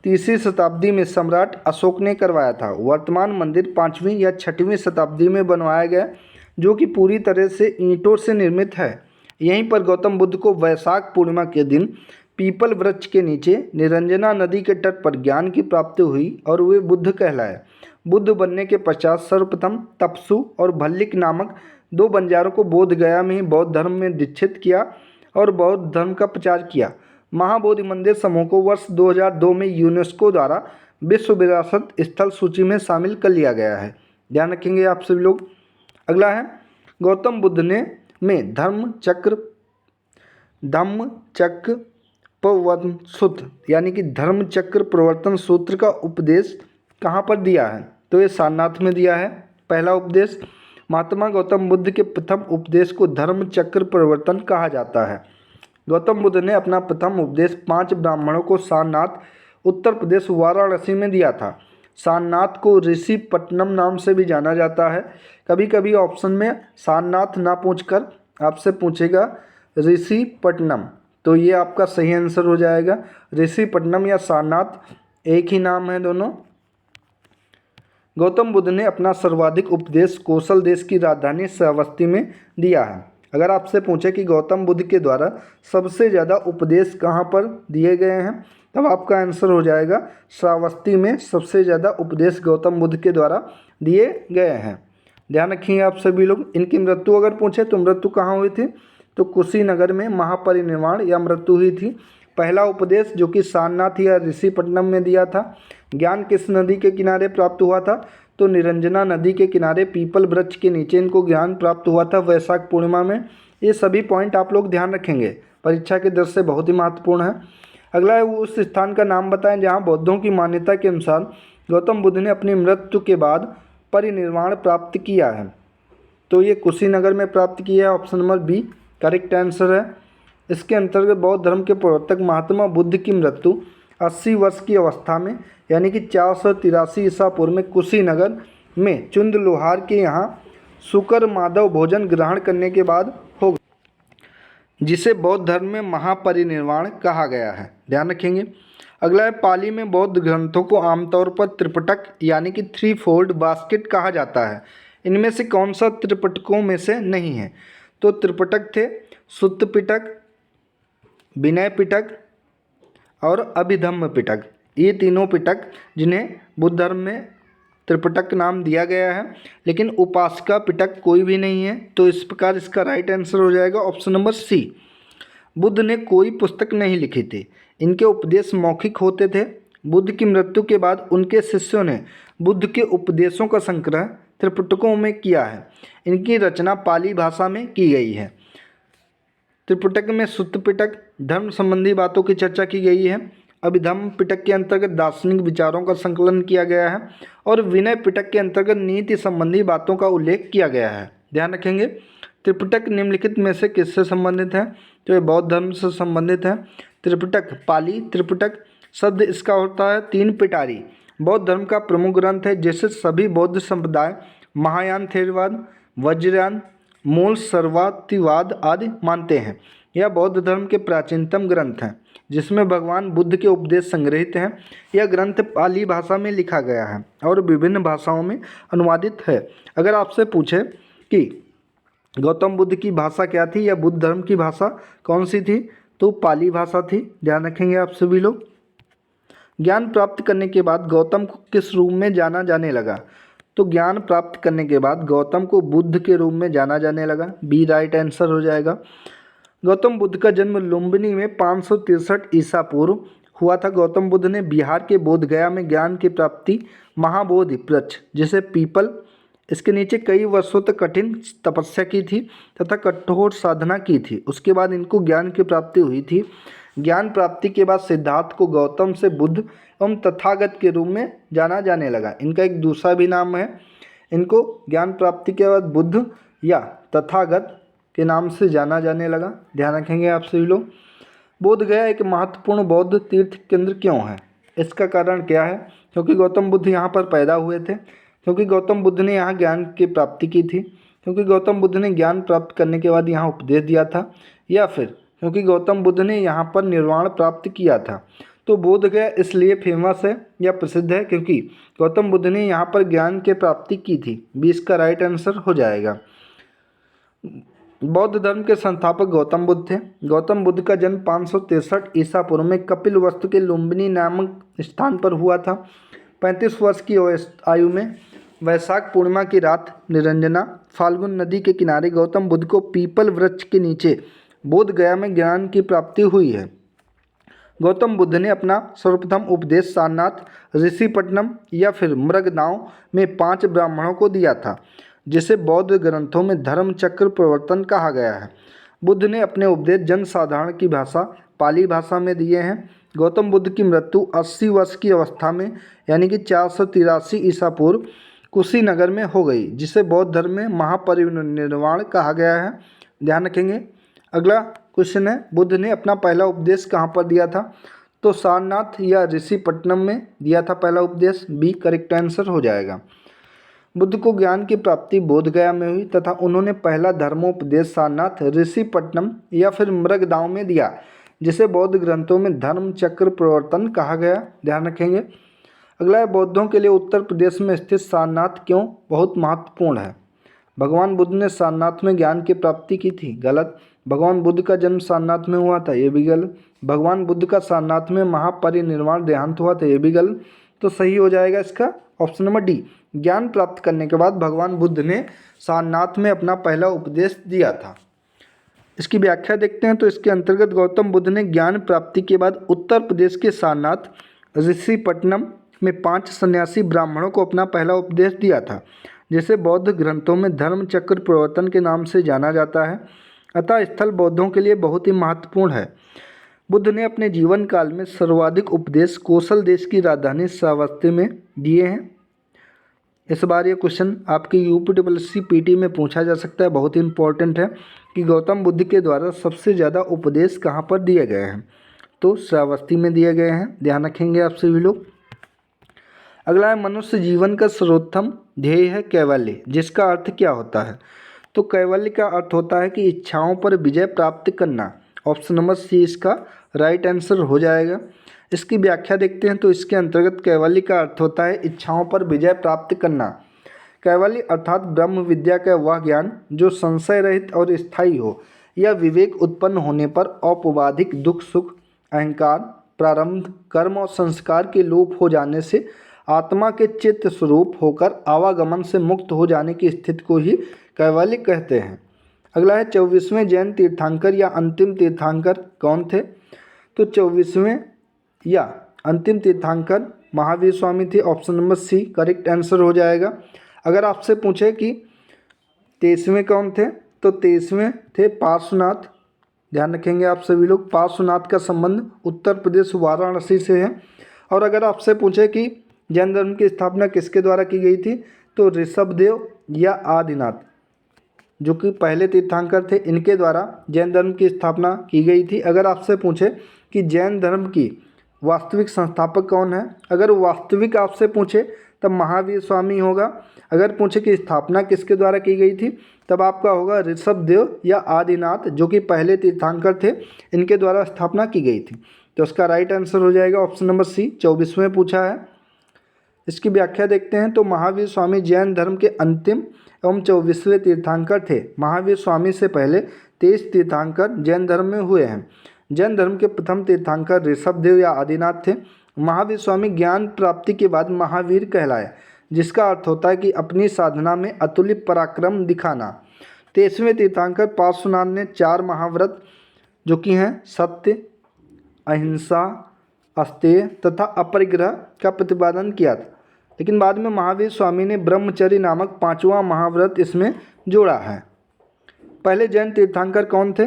3वीं शताब्दी में सम्राट अशोक ने करवाया था। वर्तमान मंदिर 5वीं या 6वीं शताब्दी में बनवाया गया, जो कि पूरी तरह से ईंटों से निर्मित है। यहीं पर गौतम बुद्ध को वैशाख पूर्णिमा के दिन पीपल वृक्ष के नीचे निरंजना नदी के तट पर ज्ञान की प्राप्ति हुई और वे बुद्ध कहलाए। बुद्ध बनने के पश्चात सर्वप्रथम तपसु और भल्लिक नामक 2 बंजारों को बोध गया में ही बौद्ध धर्म में दीक्षित किया और बौद्ध धर्म का प्रचार किया। महाबोधि मंदिर समूह को वर्ष 2002 में यूनेस्को द्वारा विश्व विरासत स्थल सूची में शामिल कर लिया गया है, ध्यान रखेंगे आप सभी लोग। अगला है, गौतम बुद्ध ने में धम्म चक्र प्रवर्तन सूत्र यानी कि धर्म चक्र प्रवर्तन सूत्र का उपदेश कहाँ पर दिया है, तो ये सारनाथ में दिया है। पहला उपदेश, महात्मा गौतम बुद्ध के प्रथम उपदेश को धर्म चक्र प्रवर्तन कहा जाता है। गौतम बुद्ध ने अपना प्रथम उपदेश 5 ब्राह्मणों को सारनाथ उत्तर प्रदेश वाराणसी में दिया था। सारनाथ को ऋषि पट्टनम नाम से भी जाना जाता है। कभी कभी ऑप्शन में सारनाथ ना पूछकर आपसे पूछेगा ऋषि पट्टनम, तो ये आपका सही आंसर हो जाएगा। ऋषि पट्टनम या सारनाथ एक ही नाम है दोनों। गौतम बुद्ध ने अपना सर्वाधिक उपदेश कौशल देश की राजधानी श्रावस्ती में दिया है। अगर आपसे पूछे कि गौतम बुद्ध के द्वारा सबसे ज़्यादा उपदेश कहाँ पर दिए गए हैं, तब आपका आंसर हो जाएगा श्रावस्ती में सबसे ज़्यादा उपदेश गौतम बुद्ध के द्वारा दिए गए हैं। ध्यान रखिए आप सभी लोग। इनकी मृत्यु अगर पूछे तो मृत्यु कहाँ हुई थी, तो कुशीनगर में महापरिनिर्वाण या मृत्यु हुई थी। पहला उपदेश जो कि सारनाथ या ऋषिपट्टनम में दिया था। ज्ञान किस नदी के किनारे प्राप्त हुआ था, तो निरंजना नदी के किनारे पीपल वृक्ष के नीचे इनको ज्ञान प्राप्त हुआ था वैशाख पूर्णिमा में। ये सभी पॉइंट आप लोग ध्यान रखेंगे, परीक्षा के दृष्टि से बहुत ही महत्वपूर्ण है। अगला है, वो उस स्थान का नाम बताएं जहाँ बौद्धों की मान्यता के अनुसार गौतम बुद्ध ने अपनी मृत्यु के बाद परिनिर्वाण प्राप्त किया है, तो ये कुशीनगर में प्राप्त किया है। Option number B correct answer है। इसके अंतर्गत बौद्ध धर्म के प्रवर्तक महात्मा बुद्ध की मृत्यु 80 वर्ष की अवस्था में यानी कि 483 ईसा पूर्व में कुशीनगर में चुंद लोहार के यहाँ शुकर माधव भोजन ग्रहण करने के बाद हो गई, जिसे बौद्ध धर्म में महापरिनिर्वाण कहा गया है, ध्यान रखेंगे। अगला है, पाली में बौद्ध ग्रंथों को आमतौर पर त्रिपिटक यानी कि 3 फोल्ड बास्केट कहा जाता है। इनमें से कौन सा त्रिपिटकों में से नहीं है, तो त्रिपिटक थे सुत्त पिटक, विनय पिटक और अभिधम्म पिटक। ये तीनों पिटक जिन्हें बुद्ध धर्म में त्रिपिटक नाम दिया गया है, लेकिन उपासका पिटक कोई भी नहीं है, तो इस प्रकार इसका राइट आंसर हो जाएगा ऑप्शन नंबर सी। बुद्ध ने कोई पुस्तक नहीं लिखी थी, इनके उपदेश मौखिक होते थे। बुद्ध की मृत्यु के बाद उनके शिष्यों ने बुद्ध के उपदेशों का संग्रह त्रिपिटकों में किया है। इनकी रचना पाली भाषा में की गई है। त्रिपिटक में सुत्त पिटक धर्म संबंधी बातों की चर्चा की गई है। अभिधम्म पिटक के अंतर्गत दार्शनिक विचारों का संकलन किया गया है और विनय पिटक के अंतर्गत नीति संबंधी बातों का उल्लेख किया गया है, ध्यान रखेंगे। त्रिपिटक निम्नलिखित में से किससे संबंधित है, तो ये बौद्ध धर्म से संबंधित है। त्रिपिटक पाली त्रिपिटक शब्द इसका होता है 3 पिटारी। बौद्ध धर्म का प्रमुख ग्रंथ है जिसे सभी बौद्ध संप्रदाय महायान थेरवाद, वज्रयान मूल सर्वातिवाद आदि मानते हैं। यह बौद्ध धर्म के प्राचीनतम ग्रंथ हैं जिसमें भगवान बुद्ध के उपदेश संग्रहित हैं। यह ग्रंथ पाली भाषा में लिखा गया है और विभिन्न भाषाओं में अनुवादित है। अगर आपसे पूछे कि गौतम बुद्ध की भाषा क्या थी या बुद्ध धर्म की भाषा कौन सी थी, तो पाली भाषा थी। ध्यान रखेंगे आप सभी लोग। ज्ञान प्राप्त करने के बाद गौतम को किस रूप में जाना जाने लगा, तो ज्ञान प्राप्त करने के बाद गौतम को बुद्ध के रूप में जाना जाने लगा। बी राइट आंसर हो जाएगा। गौतम बुद्ध का जन्म लुम्बिनी में 563 ईसा पूर्व हुआ था। गौतम बुद्ध ने बिहार के बोध गया में ज्ञान की प्राप्ति महाबोधि वृक्ष जिसे पीपल, इसके नीचे कई वर्षों तक कठिन तपस्या की थी तथा कठोर साधना की थी। उसके बाद इनको ज्ञान की प्राप्ति हुई थी। ज्ञान प्राप्ति के बाद सिद्धार्थ को गौतम से बुद्ध एवं तथागत के रूप में जाना जाने लगा। इनका एक दूसरा भी नाम है। इनको ज्ञान प्राप्ति के बाद बुद्ध या तथागत के नाम से जाना जाने लगा। ध्यान रखेंगे आप सभी लोग। बोध गया एक महत्वपूर्ण बौद्ध तीर्थ केंद्र क्यों है, इसका कारण क्या है? क्योंकि गौतम बुद्ध यहाँ पर पैदा हुए थे, क्योंकि गौतम बुद्ध ने यहाँ ज्ञान की प्राप्ति की थी, क्योंकि गौतम बुद्ध ने ज्ञान प्राप्त करने के बाद यहाँ उपदेश दिया था, या फिर क्योंकि गौतम बुद्ध ने यहाँ पर निर्वाण प्राप्त किया था। तो बोध गया इसलिए फेमस है या प्रसिद्ध है क्योंकि गौतम बुद्ध ने यहाँ पर ज्ञान की प्राप्ति की थी। 20 का राइट आंसर हो जाएगा। बौद्ध धर्म के संस्थापक गौतम बुद्ध थे। गौतम बुद्ध का जन्म 563 ईसा पूर्व में कपिलवस्तु के लुम्बिनी नामक स्थान पर हुआ था। 35 वर्ष की आयु में वैशाख पूर्णिमा की रात निरंजना फाल्गुन नदी के किनारे गौतम बुद्ध को पीपल वृक्ष के नीचे बोध गया में ज्ञान की प्राप्ति हुई है। गौतम बुद्ध ने अपना सर्वप्रथम उपदेश सारनाथ, ऋषिपट्टनम या फिर मृगदांव में 5 ब्राह्मणों को दिया था, जिसे बौद्ध ग्रंथों में धर्म चक्र प्रवर्तन कहा गया है। बुद्ध ने अपने उपदेश जनसाधारण की भाषा पाली भाषा में दिए हैं। गौतम बुद्ध की मृत्यु 80 वर्ष की अवस्था में यानी कि 483 ईसा पूर्व कुशीनगर में हो गई, जिसे बौद्ध धर्म में महापरिनिर्वाण कहा गया है। ध्यान रखेंगे। अगला क्वेश्चन है, बुद्ध ने अपना पहला उपदेश कहाँ पर दिया था? तो सारनाथ या ऋषिपट्टनम में दिया था पहला उपदेश। बी करेक्ट आंसर हो जाएगा। बुद्ध को ज्ञान की प्राप्ति बोध गया में हुई तथा उन्होंने पहला धर्मोपदेश सारनाथ, ऋषिपट्टनम या फिर मृगदांव में दिया, जिसे बौद्ध ग्रंथों में धर्म चक्र प्रवर्तन कहा गया। ध्यान रखेंगे। अगला है, बौद्धों के लिए उत्तर प्रदेश में स्थित सारनाथ क्यों बहुत महत्वपूर्ण है? भगवान बुद्ध ने सारनाथ में ज्ञान की प्राप्ति की थी। गलत। भगवान बुद्ध का जन्म सारनाथ में हुआ था। ये भी गलत। भगवान बुद्ध का सारनाथ में महापरिनिर्वाण देहांत हुआ था। ये भी गलत। तो सही हो जाएगा इसका ऑप्शन नंबर डी। ज्ञान प्राप्त करने के बाद भगवान बुद्ध ने सारनाथ में अपना पहला उपदेश दिया था। इसकी व्याख्या देखते हैं। तो इसके अंतर्गत गौतम बुद्ध ने ज्ञान प्राप्ति के बाद उत्तर प्रदेश के सारनाथ, ऋषिपट्टनम में 5 सन्यासी ब्राह्मणों को अपना पहला उपदेश दिया था, जिसे बौद्ध ग्रंथों में धर्म चक्र प्रवर्तन के नाम से जाना जाता है। अतः स्थल बौद्धों के लिए बहुत ही महत्वपूर्ण है। बुद्ध ने अपने जीवन काल में सर्वाधिक उपदेश कौशल देश की राजधानी श्रावस्ती में दिए हैं। इस बार ये क्वेश्चन आपकी यूपीडब्ल्यूएससी पीटी में पूछा जा सकता है। बहुत ही इंपॉर्टेंट है कि गौतम बुद्ध के द्वारा सबसे ज़्यादा उपदेश कहाँ पर दिए गए हैं? तो श्रावस्ती में दिए गए हैं। ध्यान रखेंगे आप सभी लोग। अगला है, मनुष्य जीवन का सर्वोत्तम ध्येय है कैवल्य, जिसका अर्थ क्या होता है? तो कैवल्य का अर्थ होता है कि इच्छाओं पर विजय प्राप्त करना। ऑप्शन नंबर सी इसका राइट आंसर हो जाएगा। इसकी व्याख्या देखते हैं। तो इसके अंतर्गत कैवल्य का अर्थ होता है इच्छाओं पर विजय प्राप्त करना। कैवल्य अर्थात ब्रह्म विद्या का वह ज्ञान जो संशय रहित और स्थायी हो, या विवेक उत्पन्न होने पर औपबाधिक दुख सुख, अहंकार, प्रारब्ध, कर्म और संस्कार के लोप हो जाने से आत्मा के चित्त स्वरूप होकर आवागमन से मुक्त हो जाने की स्थिति को ही कैवल्य कहते हैं। अगला है, 24वें जैन तीर्थंकर या अंतिम तीर्थंकर कौन थे? तो 24वें या अंतिम तीर्थंकर महावीर स्वामी थे। Option number C correct answer हो जाएगा। अगर आपसे पूछे कि 23वें कौन थे, तो 23वें थे पार्श्वनाथ। ध्यान रखेंगे आप सभी लोग। पार्श्वनाथ का संबंध उत्तर प्रदेश वाराणसी से है। और अगर आपसे पूछे कि जैन धर्म की स्थापना किसके द्वारा की गई थी, तो ऋषभदेव या आदिनाथ, जो कि पहले तीर्थंकर थे, इनके द्वारा जैन धर्म की स्थापना की गई थी। अगर आपसे पूछे कि जैन धर्म की वास्तविक संस्थापक कौन है? अगर वास्तविक आपसे पूछे तब महावीर स्वामी होगा। अगर पूछे कि स्थापना किसके द्वारा की गई थी तब आपका होगा ऋषभदेव या आदिनाथ, जो कि पहले तीर्थंकर थे, इनके द्वारा स्थापना की गई थी। तो उसका राइट आंसर हो जाएगा ऑप्शन नंबर सी। 24वें पूछा है। इसकी व्याख्या देखते हैं। तो महावीर स्वामी जैन धर्म के अंतिम एवं 24वें तीर्थंकर थे। महावीर स्वामी से पहले 23 तीर्थंकर जैन धर्म में हुए हैं। जैन धर्म के प्रथम तीर्थंकर ऋषभदेव या आदिनाथ थे। महावीर स्वामी ज्ञान प्राप्ति के बाद महावीर कहलाए, जिसका अर्थ होता है कि अपनी साधना में अतुल्य पराक्रम दिखाना। 23वें तीर्थंकर पार्श्वनाथ ने 4 महाव्रत जो कि हैं सत्य, अहिंसा, अस्तेय तथा अपरिग्रह का प्रतिपादन किया था, लेकिन बाद में महावीर स्वामी ने ब्रह्मचर्य नामक 5वां महाव्रत इसमें जोड़ा है। पहले जैन तीर्थंकर कौन थे?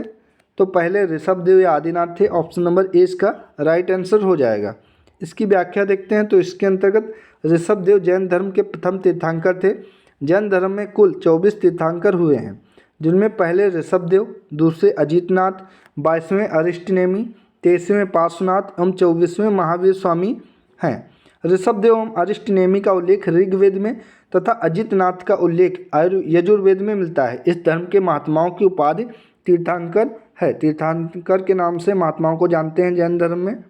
तो पहले ऋषभदेव या आदिनाथ थे। ऑप्शन नंबर ए इसका राइट आंसर हो जाएगा। इसकी व्याख्या देखते हैं। तो इसके अंतर्गत ऋषभदेव जैन धर्म के प्रथम तीर्थंकर थे। जैन धर्म में कुल 24 तीर्थंकर हुए हैं, जिनमें पहले ऋषभदेव, दूसरे अजितनाथ, 22वें अरिष्टनेमी, 23वें पार्श्वनाथ एवं 24वें महावीर स्वामी हैं। ऋषभदेव एवं अरिष्टनेमी का उल्लेख ऋग्वेद में तथा अजितनाथ का उल्लेख यजुर्वेद में मिलता है। इस धर्म के महात्माओं की उपाधि तीर्थंकर है। तीर्थंकर के नाम से महात्माओं को जानते हैं जैन धर्म में।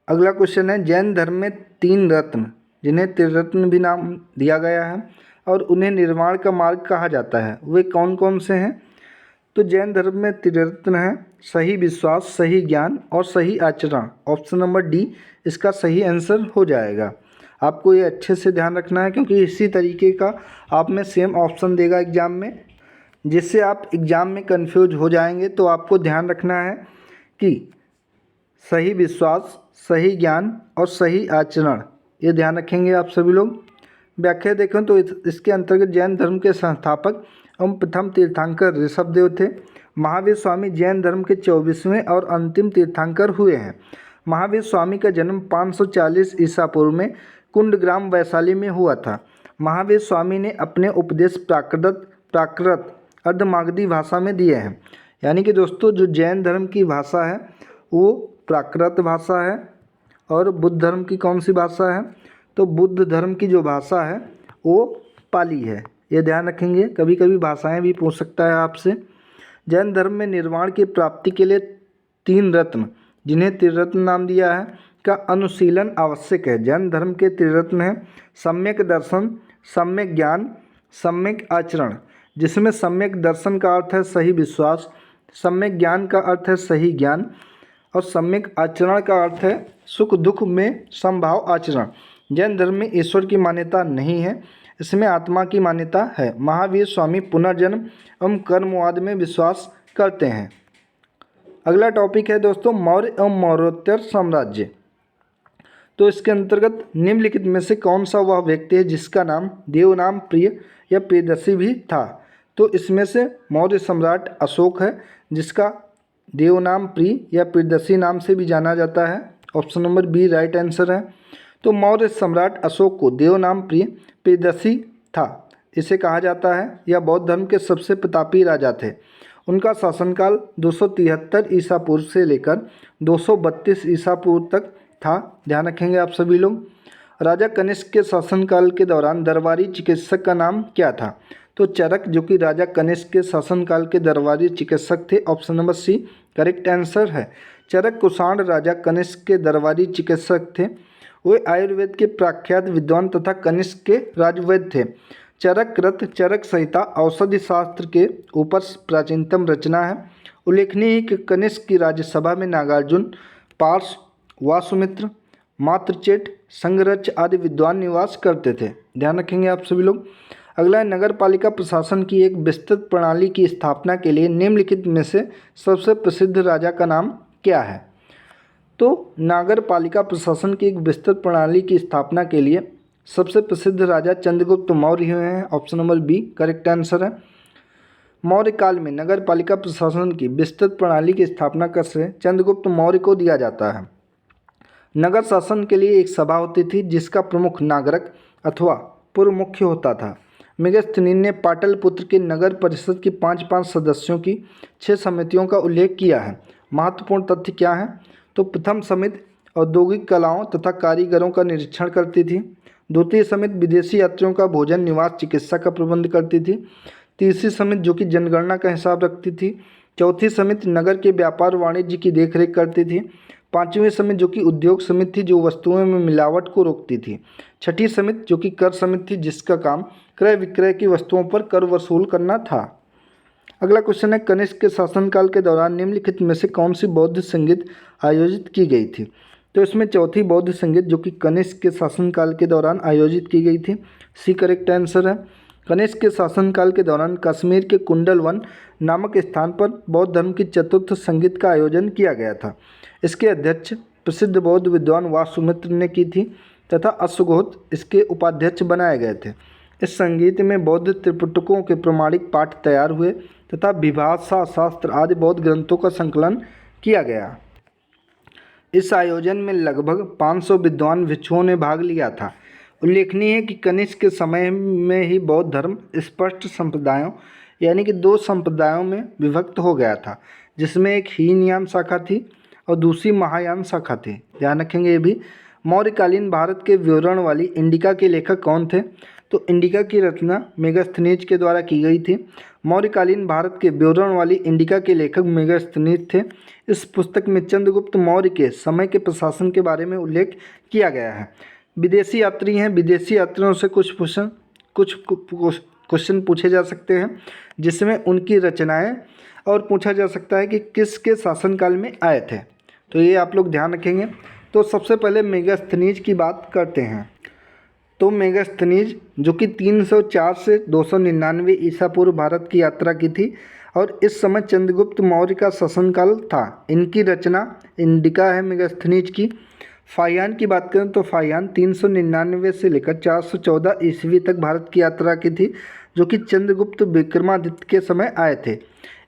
अगला क्वेश्चन है, जैन धर्म में 3 रत्न, जिन्हें त्रिरत्न भी नाम दिया गया है और उन्हें निर्वाण का मार्ग कहा जाता है, वे कौन कौन से हैं? तो जैन धर्म में त्रिरत्न हैं सही विश्वास, सही ज्ञान और सही आचरण। ऑप्शन नंबर डी इसका सही आंसर हो जाएगा। आपको ये अच्छे से ध्यान रखना है, क्योंकि इसी तरीके का आप में सेम ऑप्शन देगा एग्जाम में, जिससे आप एग्ज़ाम में कंफ्यूज हो जाएंगे। तो आपको ध्यान रखना है कि सही विश्वास, सही ज्ञान और सही आचरण, ये ध्यान रखेंगे आप सभी लोग। व्याख्या देखें तो इसके अंतर्गत जैन धर्म के संस्थापक एवं प्रथम तीर्थंकर ऋषभदेव थे। महावीर स्वामी जैन धर्म के 24वें और अंतिम तीर्थंकर हुए हैं। महावीर स्वामी का जन्म 540 ईसा पूर्व में कुंडग्राम वैशाली में हुआ था। महावीर स्वामी ने अपने उपदेश प्राकृत अर्धमागधी भाषा में दिए हैं। यानी कि दोस्तों, जो जैन धर्म की भाषा है वो प्राकृत भाषा है, और बुद्ध धर्म की कौन सी भाषा है? तो बुद्ध धर्म की जो भाषा है वो पाली है। ये ध्यान रखेंगे, कभी कभी भाषाएं भी पूछ सकता है आपसे। जैन धर्म में निर्वाण की प्राप्ति के लिए 3 रत्न, जिन्हें त्रिरत्न नाम दिया है, का अनुशीलन आवश्यक है। जैन धर्म के त्रिरत्न हैं सम्यक दर्शन, सम्यक ज्ञान, सम्यक आचरण, जिसमें सम्यक दर्शन का अर्थ है सही विश्वास, सम्यक ज्ञान का अर्थ है सही ज्ञान और सम्यक आचरण का अर्थ है सुख दुख में समभाव आचरण। जैन धर्म में ईश्वर की मान्यता नहीं है, इसमें आत्मा की मान्यता है। महावीर स्वामी पुनर्जन्म एवं कर्मवाद में विश्वास करते हैं। अगला टॉपिक है दोस्तों मौर्य एवं मौर्योत्तर साम्राज्य। तो इसके अंतर्गत निम्नलिखित में से कौन सा वह व्यक्ति है जिसका नाम देवनाम प्रिय या प्रियदर्शी भी था? तो इसमें से मौर्य सम्राट अशोक है, जिसका देवनाम प्रिय या प्रियदर्शी नाम से भी जाना जाता है। Option number B right answer है। तो मौर्य सम्राट अशोक को देवनाम प्रिय प्रियदर्शी था, इसे कहा जाता है। यह बौद्ध धर्म के सबसे प्रतापी राजा थे। उनका शासनकाल 273 ईसा पूर्व से लेकर 232 ईसा पूर्व तक था। ध्यान रखेंगे आप सभी लोग। राजा कनिष्क के शासनकाल के दौरान दरबारी चिकित्सक का नाम क्या था? तो चरक, जो कि राजा कनिष्क के शासनकाल के दरबारी चिकित्सक थे। Option number C correct answer है। चरक कुषाण राजा कनिष्क के दरबारी चिकित्सक थे। वे आयुर्वेद के प्रख्यात विद्वान तथा कनिष्क के राजवैद्य थे। चरक रथ, चरक संहिता औषधि शास्त्र के ऊपर प्राचीनतम रचना है। उल्लेखनीय है कि कनिष्क की राज्यसभा में नागार्जुन, पार्श, वासुमित्र, मात्रचेट, संगरच आदि विद्वान निवास करते थे। ध्यान रखेंगे आप सभी लोग। अगला है नगर पालिका प्रशासन की एक विस्तृत प्रणाली की स्थापना के लिए निम्नलिखित में से सबसे प्रसिद्ध राजा का नाम क्या है? तो नगर पालिका प्रशासन की एक विस्तृत प्रणाली की स्थापना के लिए सबसे प्रसिद्ध राजा चंद्रगुप्त मौर्य हुए हैं। Option number B correct answer है। मौर्य काल में नगर पालिका प्रशासन की विस्तृत प्रणाली की स्थापना का श्रेय चंद्रगुप्त मौर्य को दिया जाता है। नगर शासन के लिए एक सभा होती थी, जिसका प्रमुख नागरक अथवा पूर्व मुख्य होता था। मेगस्थनीन ने पाटलिपुत्र के नगर परिषद की 5 सदस्यों की 6 समितियों का उल्लेख किया है। महत्वपूर्ण तथ्य क्या है? तो प्रथम समिति औद्योगिक कलाओं तथा कारीगरों का निरीक्षण करती थी। द्वितीय समिति विदेशी यात्रियों का भोजन, निवास, चिकित्सा का प्रबंध करती थी। तीसरी समिति जो कि जनगणना का हिसाब रखती थी। चौथी समिति नगर के व्यापार वाणिज्य की देखरेख करती थी। पांचवी समिति जो कि उद्योग समिति थी, जो वस्तुओं में मिलावट को रोकती थी। छठी समिति जो कि कर समिति थी, जिसका काम क्रय विक्रय की वस्तुओं पर कर वसूल करना था। अगला क्वेश्चन है, कनिष्क के शासनकाल के दौरान निम्नलिखित में से कौन सी बौद्ध संगीत आयोजित की गई थी? तो इसमें चौथी बौद्ध संगीत जो कि कनिष्क के शासनकाल के दौरान आयोजित की गई थी। सी करेक्ट आंसर है। कनिष्क के शासनकाल के दौरान कश्मीर के कुंडलवन नामक स्थान पर बौद्ध धर्म की चतुर्थ संगीत का आयोजन किया गया था। इसके अध्यक्ष प्रसिद्ध बौद्ध विद्वान वासुमित्र ने की थी तथा अश्वघोष इसके उपाध्यक्ष बनाए गए थे। इस संगीत में बौद्ध त्रिपिटकों के प्रमाणिक पाठ तैयार हुए तथा विभाषा शास्त्र आदि बौद्ध ग्रंथों का संकलन किया गया। इस आयोजन में लगभग 500 विद्वान भिक्षुओं ने भाग लिया था। उल्लेखनीय है कि कनिष्क के समय में ही बौद्ध धर्म स्पष्ट संप्रदायों यानी कि 2 संप्रदायों में विभक्त हो गया था, जिसमें एक हीनयान शाखा थी और दूसरी महायान शाखा थी। ध्यान रखेंगे ये भी। मौर्यकालीन भारत के विवरण वाली इंडिका के लेखक कौन थे? तो इंडिका की रचना मेगास्थनीज के द्वारा की गई थी। मौर्यकालीन भारत के विवरण वाली इंडिका के लेखक मेगास्थनीज थे। इस पुस्तक में चंद्रगुप्त मौर्य के समय के प्रशासन के बारे में उल्लेख किया गया है। विदेशी यात्री हैं, विदेशी यात्रियों से कुछ क्वेश्चन पूछे जा सकते हैं, जिसमें उनकी रचनाएं और पूछा जा सकता है कि किसके शासनकाल में आए थे। तो ये आप लोग ध्यान रखेंगे। तो सबसे पहले मेगास्थनीज की बात करते हैं। तो मेगास्थनीज जो कि 304 से 299 ईसा पूर्व भारत की यात्रा की थी और इस समय चंद्रगुप्त मौर्य का शासनकाल था। इनकी रचना इंडिका है मेगास्थनीज की। फाहियान की बात करें तो फाहियान 399 से लेकर 414 ईस्वी तक भारत की यात्रा की थी, जो कि चंद्रगुप्त विक्रमादित्य के समय आए थे।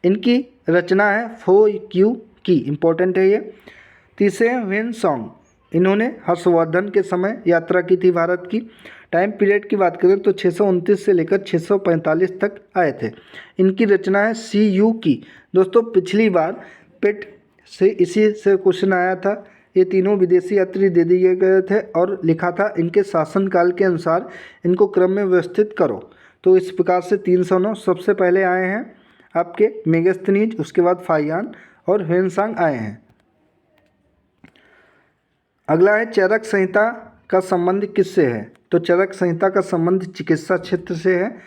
इनकी रचना है फो क्यू की, इम्पोर्टेंट है ये। तीसरे ह्वेनसांग, इन्होंने हर्षवर्धन के समय यात्रा की थी भारत की। टाइम पीरियड की बात करें तो 629 से लेकर 645 तक आए थे। इनकी रचना है सी यू की। दोस्तों पिछली बार पेट से इसी से क्वेश्चन आया था। ये तीनों विदेशी यात्री दे दिए गए थे और लिखा था इनके शासनकाल के अनुसार इनको क्रम में व्यवस्थित करो। तो इस प्रकार से 309 सबसे पहले आए हैं आपके मेगास्थनीज, उसके बाद फाहियान और ह्वेनसांग आए हैं। अगला है चरक संहिता का संबंध किससे है? तो चरक संहिता का संबंध चिकित्सा क्षेत्र से है।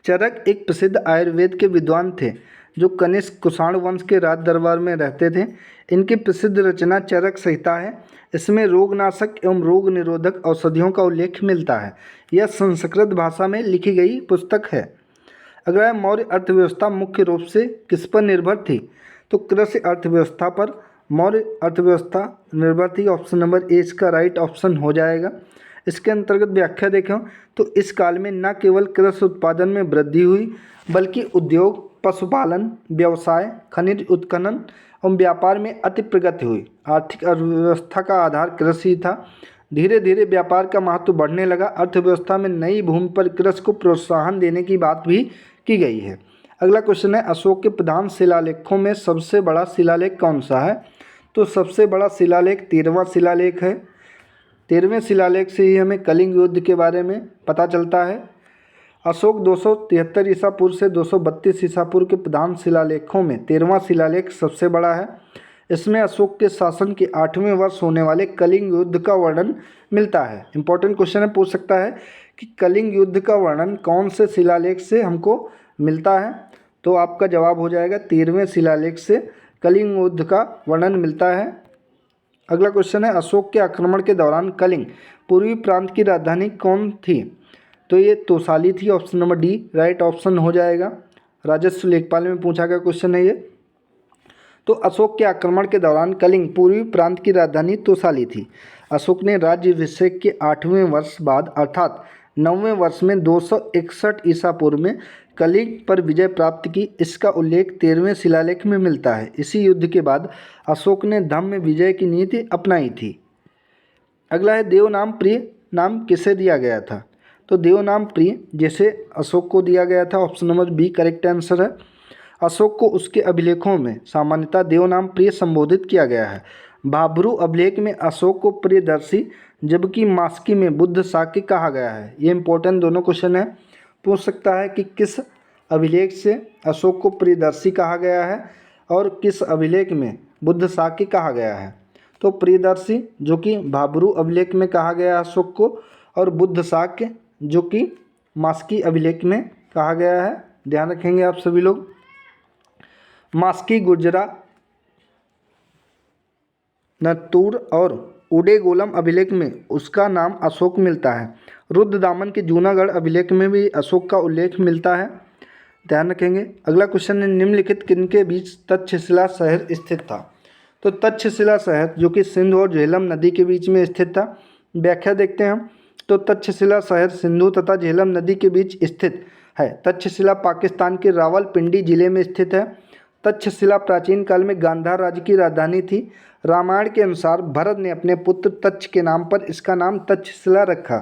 चरक एक प्रसिद्ध आयुर्वेद के विद्वान थे जो कनिष्क कुषाण वंश के राज दरबार में रहते थे। इनकी प्रसिद्ध रचना चरक संहिता है। इसमें रोगनाशक एवं रोग निरोधक औषधियों का उल्लेख मिलता है। यह संस्कृत भाषा में लिखी गई पुस्तक है। अगला मौर्य अर्थव्यवस्था मुख्य रूप से किस पर निर्भर थी? तो कृषि अर्थव्यवस्था पर मौर्य अर्थव्यवस्था निर्भर थी। ऑप्शन नंबर ए इसका राइट ऑप्शन हो जाएगा। इसके अंतर्गत व्याख्या देखें तो इस काल में न केवल कृषि उत्पादन में वृद्धि हुई, बल्कि उद्योग, पशुपालन, व्यवसाय, खनिज उत्खनन और व्यापार में अति प्रगति हुई। आर्थिक अर्थव्यवस्था का आधार कृषि था। धीरे धीरे व्यापार का महत्व बढ़ने लगा। अर्थव्यवस्था में नई भूमि पर कृषि को प्रोत्साहन देने की बात भी की गई है। अगला क्वेश्चन है, अशोक के प्रधान शिलालेखों में सबसे बड़ा शिलालेख कौन सा है? तो सबसे बड़ा शिलालेख 13वां शिलालेख है। 13वें शिलालेख से ही हमें कलिंग युद्ध के बारे में पता चलता है। अशोक 273 ईसा पूर्व से 232 ईसा पूर्व के प्रधान शिलालेखों में 13वां शिलालेख सबसे बड़ा है। इसमें अशोक के शासन के 8वें वर्ष होने वाले कलिंग युद्ध का वर्णन मिलता है। इंपॉर्टेंट क्वेश्चन है, पूछ सकता है कि कलिंग युद्ध का वर्णन कौन से शिलालेख से हमको मिलता है? तो आपका जवाब हो जाएगा 13वें शिलालेख से कलिंग युद्ध का वर्णन मिलता है। अगला क्वेश्चन है, अशोक के आक्रमण के दौरान कलिंग पूर्वी प्रांत की राजधानी कौन थी? तो ये तोसाली थी। Option number D right option हो जाएगा। राजस्व लेखपाल में पूछा गया क्वेश्चन है ये। तो अशोक के आक्रमण के दौरान कलिंग पूर्वी प्रांत की राजधानी तोसाली थी। अशोक ने राज्याभिषेक के 8वें वर्ष बाद अर्थात 9वें वर्ष में 261 ईसा पूर्व में कलिंग पर विजय प्राप्त की। इसका उल्लेख 13वें शिलालेख में मिलता है। इसी युद्ध के बाद अशोक ने धम्म विजय की नीति अपनाई थी। अगला है, देवनाम प्रिय नाम किसे दिया गया था? तो देवनाम प्रिय जैसे अशोक को दिया गया था। Option number B correct answer है। अशोक को उसके अभिलेखों में सामान्यतः देवनाम प्रिय संबोधित किया गया है। भाब्रू अभिलेख में अशोक को प्रियदर्शी जबकि मास्की में बुद्ध शाक्य कहा गया है। ये इंपॉर्टेंट दोनों क्वेश्चन है। पूछ सकता है कि किस अभिलेख से अशोक को प्रियदर्शी कहा गया है और किस अभिलेख में बुद्ध शाक्य कहा गया है। तो प्रियदर्शी जो कि भाब्रू अभिलेख में कहा गया है अशोक को, और बुद्ध शाक्य जो कि मास्की अभिलेख में कहा गया है। ध्यान रखेंगे आप सभी लोग। मास्की, गुजरा, नत्तूर और उडेगोलम अभिलेख में उसका नाम अशोक मिलता है। रुद्रदामन के जूनागढ़ अभिलेख में भी अशोक का उल्लेख मिलता है। ध्यान रखेंगे। अगला क्वेश्चन है, निम्नलिखित किनके बीच तक्षशिला शहर स्थित था। तो तक्षशिला शहर जो कि सिंधु और झेलम नदी के बीच में स्थित था। व्याख्या देखते हैं हम। तो तक्षशिला शहर सिंधु तथा झेलम नदी के बीच स्थित है। तक्षशिला पाकिस्तान के रावलपिंडी जिले में स्थित है। तक्षशिला प्राचीन काल में गांधार राज्य की राजधानी थी। रामायण के अनुसार भरत ने अपने पुत्र तक्ष के नाम पर इसका नाम तक्षशिला रखा।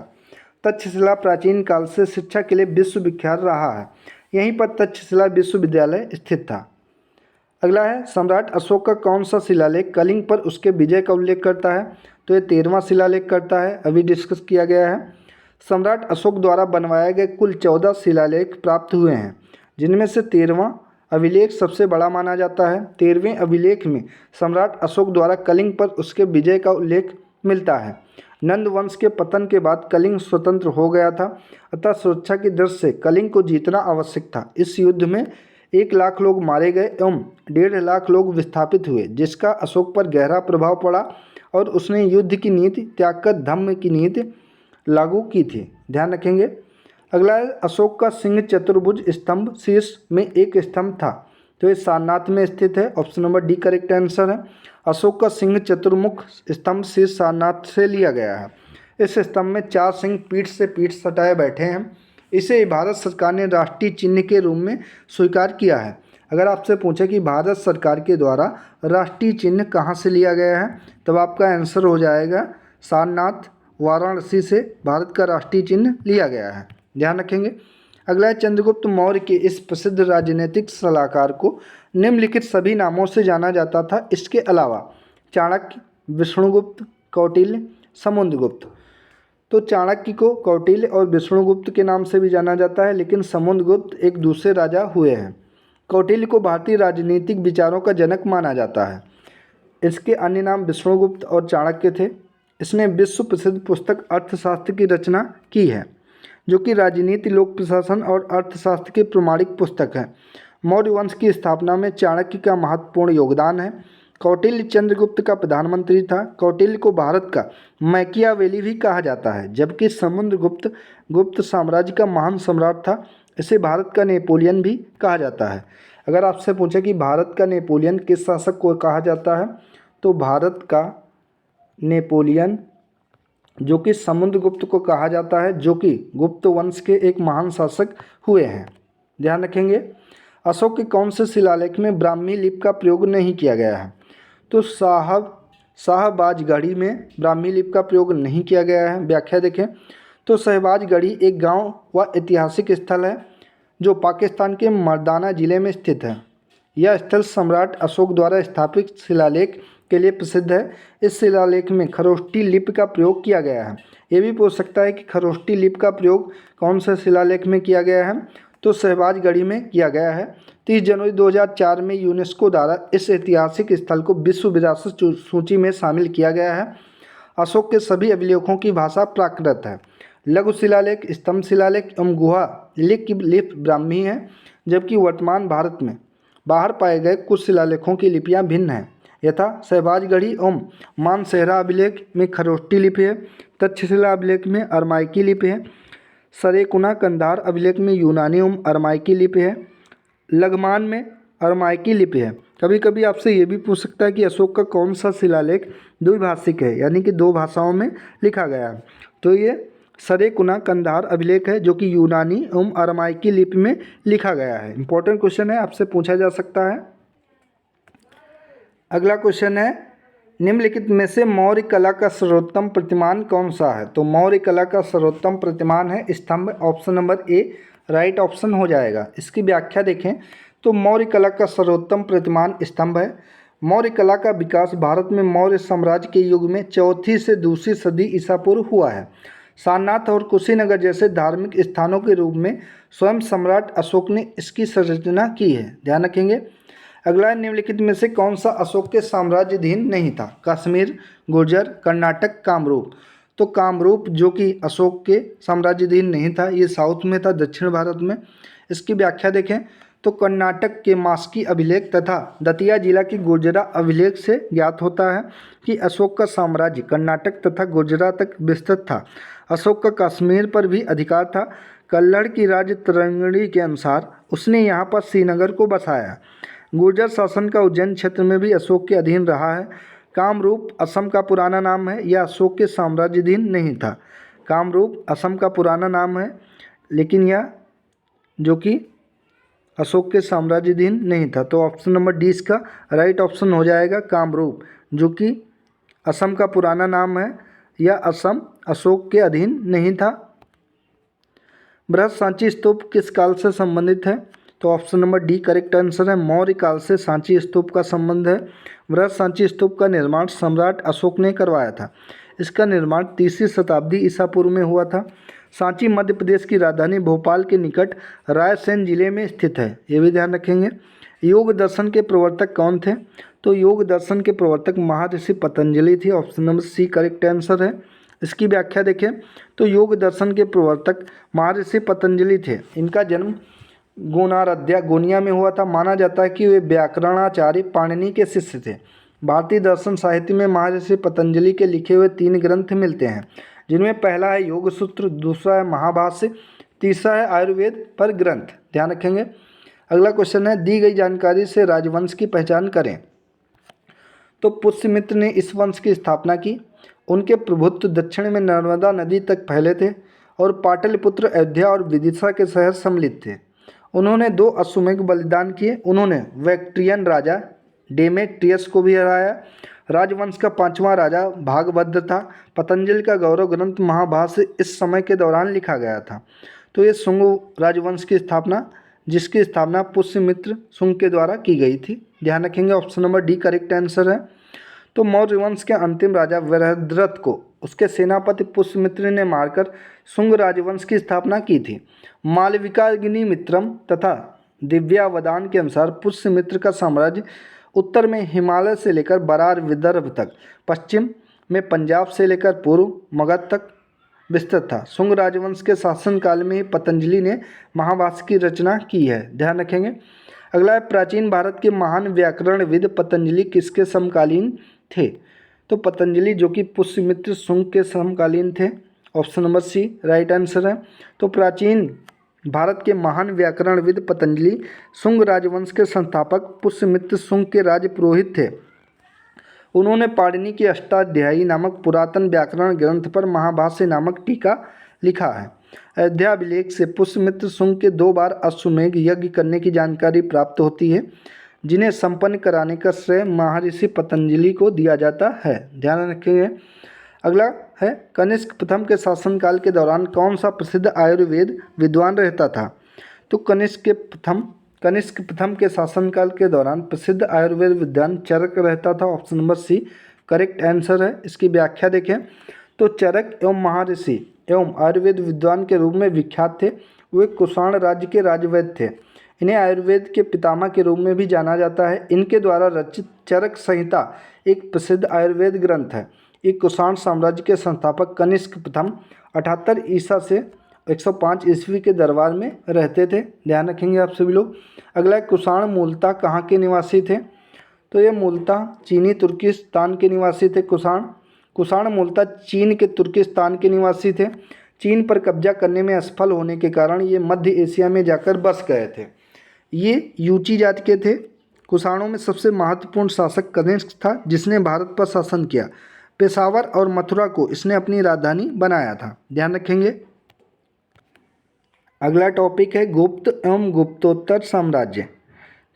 तक्षशिला प्राचीन काल से शिक्षा के लिए विश्वविख्यात रहा है। यहीं पर तक्षशिला विश्वविद्यालय स्थित था। अगला है, सम्राट अशोक का कौन सा शिलालेख कलिंग पर उसके विजय का उल्लेख करता है। तो ये 13वां शिलालेख करता है, अभी डिस्कस किया गया है। सम्राट अशोक द्वारा बनवाए गए कुल 14 शिलालेख प्राप्त हुए हैं, जिनमें से 13वां अभिलेख सबसे बड़ा माना जाता है। 13वें अभिलेख में सम्राट अशोक द्वारा कलिंग पर उसके विजय का उल्लेख मिलता है। नंद वंश के पतन के बाद कलिंग स्वतंत्र हो गया था, अतः सुरक्षा की दृष्टि से कलिंग को जीतना आवश्यक था। इस युद्ध में 1 लाख लोग मारे गए एवं 1.5 लाख लोग विस्थापित हुए, जिसका अशोक पर गहरा प्रभाव पड़ा और उसने युद्ध की नीति त्याग कर धम्म की नीति लागू की थी। ध्यान रखेंगे। अगला है, अशोक का सिंह चतुर्भुज स्तंभ शीर्ष में एक स्तंभ था। तो ये सारनाथ में स्थित है। Option number D correct answer है। अशोक का सिंह चतुर्मुख स्तंभ शीर्ष सारनाथ से लिया गया है। इस स्तंभ में 4 सिंह पीठ से पीठ सटाए बैठे हैं। इसे भारत सरकार ने राष्ट्रीय चिन्ह के रूप में स्वीकार किया है। अगर आपसे पूछे कि भारत सरकार के द्वारा राष्ट्रीय चिन्ह कहाँ से लिया गया है, तब आपका आंसर हो जाएगा सारनाथ, वाराणसी से भारत का राष्ट्रीय चिन्ह लिया गया है। ध्यान रखेंगे। अगला है, चंद्रगुप्त मौर्य के इस प्रसिद्ध राजनीतिक सलाहकार को निम्नलिखित सभी नामों से जाना जाता था। इसके अलावा चाणक्य, विष्णुगुप्त, कौटिल्य, समुद्रगुप्त। तो चाणक्य को कौटिल्य और विष्णुगुप्त के नाम से भी जाना जाता है, लेकिन समुद्रगुप्त एक दूसरे राजा हुए हैं। कौटिल्य को भारतीय राजनीतिक विचारों का जनक माना जाता है। इसके अन्य नाम विष्णुगुप्त और चाणक्य थे। इसने विश्व प्रसिद्ध पुस्तक अर्थशास्त्र की रचना की है, जो कि राजनीति, लोक प्रशासन और अर्थशास्त्र की प्रमाणिक पुस्तक है। मौर्य वंश की स्थापना में चाणक्य का महत्वपूर्ण योगदान है। कौटिल्य चंद्रगुप्त का प्रधानमंत्री था। कौटिल्य को भारत का मैकियावेली भी कहा जाता है, जबकि समुद्रगुप्त गुप्त साम्राज्य का महान सम्राट था। इसे भारत का नेपोलियन भी कहा जाता है। अगर आपसे पूछे कि भारत का नेपोलियन किस शासक को कहा जाता है, तो भारत का नेपोलियन जो कि समुद्रगुप्त को कहा जाता है, जो कि गुप्त वंश के एक महान शासक हुए हैं। ध्यान रखेंगे। अशोक के कौन से शिलालेख में ब्राह्मी लिपि का प्रयोग नहीं किया गया है। तो शाहबाजगढ़ी में ब्राह्मी लिपि का प्रयोग नहीं किया गया है। व्याख्या देखें। तो शाहबाजगढ़ी एक गांव व ऐतिहासिक स्थल है जो पाकिस्तान के मर्दाना जिले में स्थित है। यह स्थल सम्राट अशोक द्वारा स्थापित शिलालेख के लिए प्रसिद्ध है। इस शिलालेख में खरोष्टी लिपि का प्रयोग किया गया है। ये भी पूछ सकता है कि खरोष्टी लिपि का प्रयोग कौन से शिलालेख में किया गया है। तो शाहबाजगढ़ी में किया गया है। 30 जनवरी 2004 में यूनेस्को द्वारा इस ऐतिहासिक स्थल को विश्व विरासत सूची में शामिल किया गया है। अशोक के सभी अभिलेखों की भाषा प्राकृत है। लघु शिलालेख, स्तंभ शिलालेख एवं गुहा लिपि की लिपि ब्राह्मी है, जबकि वर्तमान भारत में बाहर पाए गए कुछ शिलालेखों की लिपियाँ भिन्न हैं। यथा शाहबाजगढ़ी एवं मानसेहरा अभिलेख में खरोष्टी लिपि है। तक्षशिला अभिलेख में अरमाइकी लिपि है। सरेकुना कंधार अभिलेख में यूनानी एवं अरमाइकी लिपि है। लगमान में अरमाइकी लिपि है। कभी कभी आपसे ये भी पूछ सकता है कि अशोक का कौन सा शिलालेख द्विभाषिक है, यानी कि 2 भाषाओं में लिखा गया है। तो ये सरेकुना कंधार अभिलेख है, जो कि यूनानी एवं अरमाइकी लिपि में लिखा गया है। इंपॉर्टेंट क्वेश्चन है, आपसे पूछा जा सकता है। अगला क्वेश्चन है, निम्नलिखित में से मौर्य कला का सर्वोत्तम प्रतिमान कौन सा है। तो मौर्य कला का सर्वोत्तम प्रतिमान है स्तंभ। Option number A right option हो जाएगा। इसकी व्याख्या देखें तो मौर्य कला का सर्वोत्तम प्रतिमान स्तंभ है। मौर्य कला का विकास भारत में मौर्य साम्राज्य के युग में 4वीं से 2वीं सदी ईसा पूर्व हुआ है। सारनाथ और कुशीनगर जैसे धार्मिक स्थानों के रूप में स्वयं सम्राट अशोक ने इसकी संरचना की है। ध्यान रखेंगे। अगला, निम्नलिखित में से कौन सा अशोक के साम्राज्याधीन नहीं था? कश्मीर, गुर्जर, कर्नाटक, कामरूप। तो कामरूप जो कि अशोक के साम्राज्याधीन नहीं था, ये साउथ में था, दक्षिण भारत में। इसकी व्याख्या देखें तो कर्नाटक के मास्की अभिलेख तथा दतिया जिला की गुर्जरा अभिलेख से ज्ञात होता है कि अशोक का साम्राज्य कर्नाटक तथा गुर्जरा तक विस्तृत था। अशोक का कश्मीर पर भी अधिकार था। कल्लड़ की राज्य तरंगणी के अनुसार उसने यहाँ पर श्रीनगर को बसाया। गुर्जर शासन का उज्जैन क्षेत्र में भी अशोक के अधीन रहा है। कामरूप असम का पुराना नाम है, यह अशोक के साम्राज्याधीन नहीं था। कामरूप असम का पुराना नाम है, लेकिन यह जो कि अशोक के साम्राज्याधीन नहीं था। तो ऑप्शन नंबर डी इसका राइट ऑप्शन हो जाएगा, कामरूप जो कि असम का पुराना नाम है, यह असम अशोक के अधीन नहीं था। बृहत सांची स्तूप किस काल से संबंधित है? तो option number D correct answer है, मौर्य काल से सांची स्तूप का संबंध है। बृहत सांची स्तूप का निर्माण सम्राट अशोक ने करवाया था। इसका निर्माण 3वीं शताब्दी ईसा पूर्व में हुआ था। सांची मध्य प्रदेश की राजधानी भोपाल के निकट रायसेन जिले में स्थित है, ये भी ध्यान रखेंगे। योग दर्शन के प्रवर्तक कौन थे? तो योग दर्शन के प्रवर्तक महर्षि पतंजलि थे। Option number C correct answer है। इसकी व्याख्या देखें तो योग दर्शन के प्रवर्तक महर्षि पतंजलि थे। इनका जन्म गोनिया में हुआ था। माना जाता है कि वे व्याकरणाचार्य पाणिनि के शिष्य थे। भारतीय दर्शन साहित्य में महर्षि पतंजलि के लिखे हुए 3 ग्रंथ मिलते हैं, जिनमें पहला है योग सूत्र, दूसरा है महाभाष्य, तीसरा है आयुर्वेद पर ग्रंथ। ध्यान रखेंगे। अगला क्वेश्चन है, दी गई जानकारी से राजवंश की पहचान करें। तो पुष्यमित्र ने इस वंश की स्थापना की। उनके प्रभुत्व दक्षिण में नर्मदा नदी तक फैले थे और पाटलिपुत्र, अयोध्या और विदिशा के शहर सम्मिलित थे। उन्होंने 2 अश्वमेध बलिदान किए। उन्होंने वैक्ट्रियन राजा डेमेट्रियस को भी हराया। राजवंश का 5वां राजा भागभद्र था। पतंजलि का गौरव ग्रंथ महाभाष्य इस समय के दौरान लिखा गया था। तो ये शुंग राजवंश की स्थापना, जिसकी स्थापना पुष्यमित्र शुंग के द्वारा की गई थी। ध्यान रखेंगे। Option number D correct answer है। तो मौर्य वंश के अंतिम राजा वृहद्रथ को उसके सेनापति पुष्यमित्र ने मारकर शुंग राजवंश की स्थापना की थी। मालविकाग्नि मित्रम तथा दिव्यावदान के अनुसार पुष्यमित्र का साम्राज्य उत्तर में हिमालय से लेकर बरार विदर्भ तक, पश्चिम में पंजाब से लेकर पूर्व मगध तक विस्तृत था। शुंग राजवंश के शासनकाल में ही पतंजलि ने महाभाष्य की रचना की है। ध्यान रखेंगे। अगला है, प्राचीन भारत के महान व्याकरणविद पतंजलि किसके समकालीन थे? तो पतंजलि जो कि पुष्यमित्र शुंग के समकालीन थे। Option number C right answer है। तो प्राचीन भारत के महान व्याकरणविद पतंजलि शुंग राजवंश के संस्थापक पुष्यमित्र शुंग के राजपुरोहित थे। उन्होंने पाणिनि की अष्टाध्यायी नामक पुरातन व्याकरण ग्रंथ पर महाभाष्य नामक टीका लिखा है। अयोध्या अभिलेख से पुष्यमित्र शुंग के 2 बार अश्वमेध यज्ञ करने की जानकारी प्राप्त होती है, जिन्हें संपन्न कराने का श्रेय महर्षि पतंजलि को दिया जाता है। ध्यान रखेंगे। अगला है, कनिष्क प्रथम के शासनकाल के दौरान कौन सा प्रसिद्ध आयुर्वेद विद्वान रहता था? तो कनिष्क प्रथम के शासनकाल के दौरान प्रसिद्ध आयुर्वेद विद्वान चरक रहता था। Option number C correct answer है। इसकी व्याख्या देखें तो चरक एवं महर्षि एवं आयुर्वेद विद्वान के रूप में विख्यात थे। वे कुषाण राज्य के राजवैद्य थे। इन्हें आयुर्वेद के पितामह के रूप में भी जाना जाता है। इनके द्वारा रचित चरक संहिता एक प्रसिद्ध आयुर्वेद ग्रंथ है। ये कुषाण साम्राज्य के संस्थापक कनिष्क प्रथम 78 ईसा से 105 ईस्वी के दरबार में रहते थे। ध्यान रखेंगे आप सभी लोग। अगला, कुषाण मूलतः कहाँ के निवासी थे? तो ये मूलतः चीनी तुर्किस्तान के निवासी थे। कुषाण मूलतः चीन के तुर्किस्तान के निवासी थे। चीन पर कब्जा करने में असफल होने के कारण ये मध्य एशिया में जाकर बस गए थे। ये यूची जाति के थे। कुषाणों में सबसे महत्वपूर्ण शासक कनिष्क था, जिसने भारत पर शासन किया। पेशावर और मथुरा को इसने अपनी राजधानी बनाया था। ध्यान रखेंगे। अगला टॉपिक है गुप्त एवं गुप्तोत्तर साम्राज्य।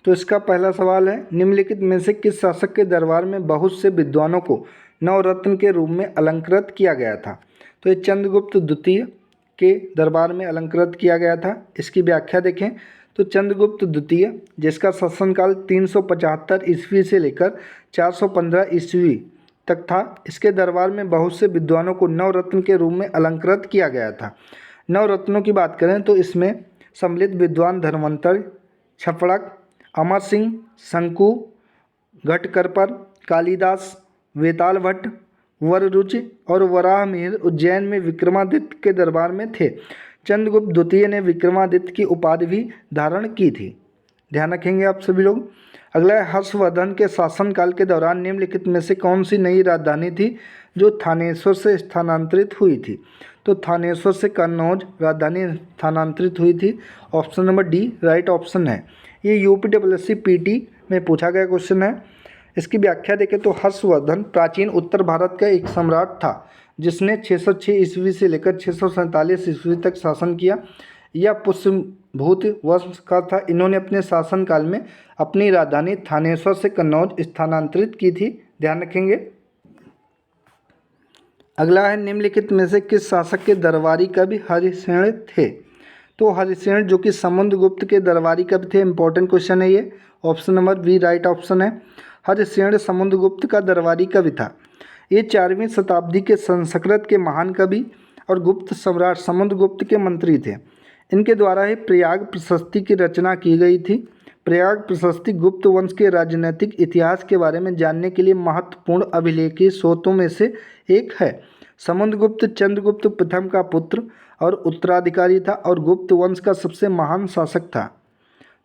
तो इसका पहला सवाल है, निम्नलिखित में से किस शासक के दरबार में बहुत से विद्वानों को नवरत्न के रूप में अलंकृत किया गया था? तो ये चंद्रगुप्त द्वितीय के दरबार में अलंकृत किया गया था। इसकी व्याख्या देखें तो चंद्रगुप्त द्वितीय, जिसका शासनकाल 375 ईस्वी से लेकर 415 ईस्वी तक था, इसके दरबार में बहुत से विद्वानों को नवरत्न के रूप में अलंकृत किया गया था। नवरत्नों की बात करें तो इसमें सम्मिलित विद्वान धर्मांतर, छपड़क, अमर सिंह, शंकु, घटकरपर, कालिदास, वेताल भट्ट, वररुचि और वराहमिहिर उज्जैन में विक्रमादित्य के दरबार में थे। चंद्रगुप्त द्वितीय ने विक्रमादित्य की उपाधि भी धारण की थी। ध्यान रखेंगे आप सभी लोग। अगला है, हर्षवर्धन के शासनकाल के दौरान निम्नलिखित में से कौन सी नई राजधानी थी जो थानेश्वर से स्थानांतरित हुई थी? तो थानेश्वर से कन्नौज राजधानी स्थानांतरित हुई थी। Option number D right option है। ये यूपीडब्ल्यूएससी पीटी में पूछा गया क्वेश्चन है। इसकी व्याख्या देखें तो हर्षवर्धन प्राचीन उत्तर भारत का एक सम्राट था जिसने 606 ईस्वी से लेकर 647 ईस्वी तक शासन किया। यह पुष्यभूत वंश का था। इन्होंने अपने शासनकाल में अपनी राजधानी थानेश्वर से कन्नौज स्थानांतरित की थी। ध्यान रखेंगे। अगला है, निम्नलिखित में से किस शासक के दरबारी कवि हरिसेन थे? तो हरिसेन जो कि समुद्रगुप्त के दरबारी कवि थे। इंपॉर्टेंट क्वेश्चन है ये। Option number B right option है। हरिसेन समुद्रगुप्त का दरबारी कवि था। ये 4वीं शताब्दी के संस्कृत के महान कवि और गुप्त सम्राट समुद्रगुप्त के मंत्री थे। इनके द्वारा ही प्रयाग प्रशस्ति की रचना की गई थी। प्रयाग प्रशस्ति गुप्त वंश के राजनीतिक इतिहास के बारे में जानने के लिए महत्वपूर्ण अभिलेखीय स्रोतों में से एक है। समुद्रगुप्त चंद्रगुप्त प्रथम का पुत्र और उत्तराधिकारी था और गुप्त वंश का सबसे महान शासक था।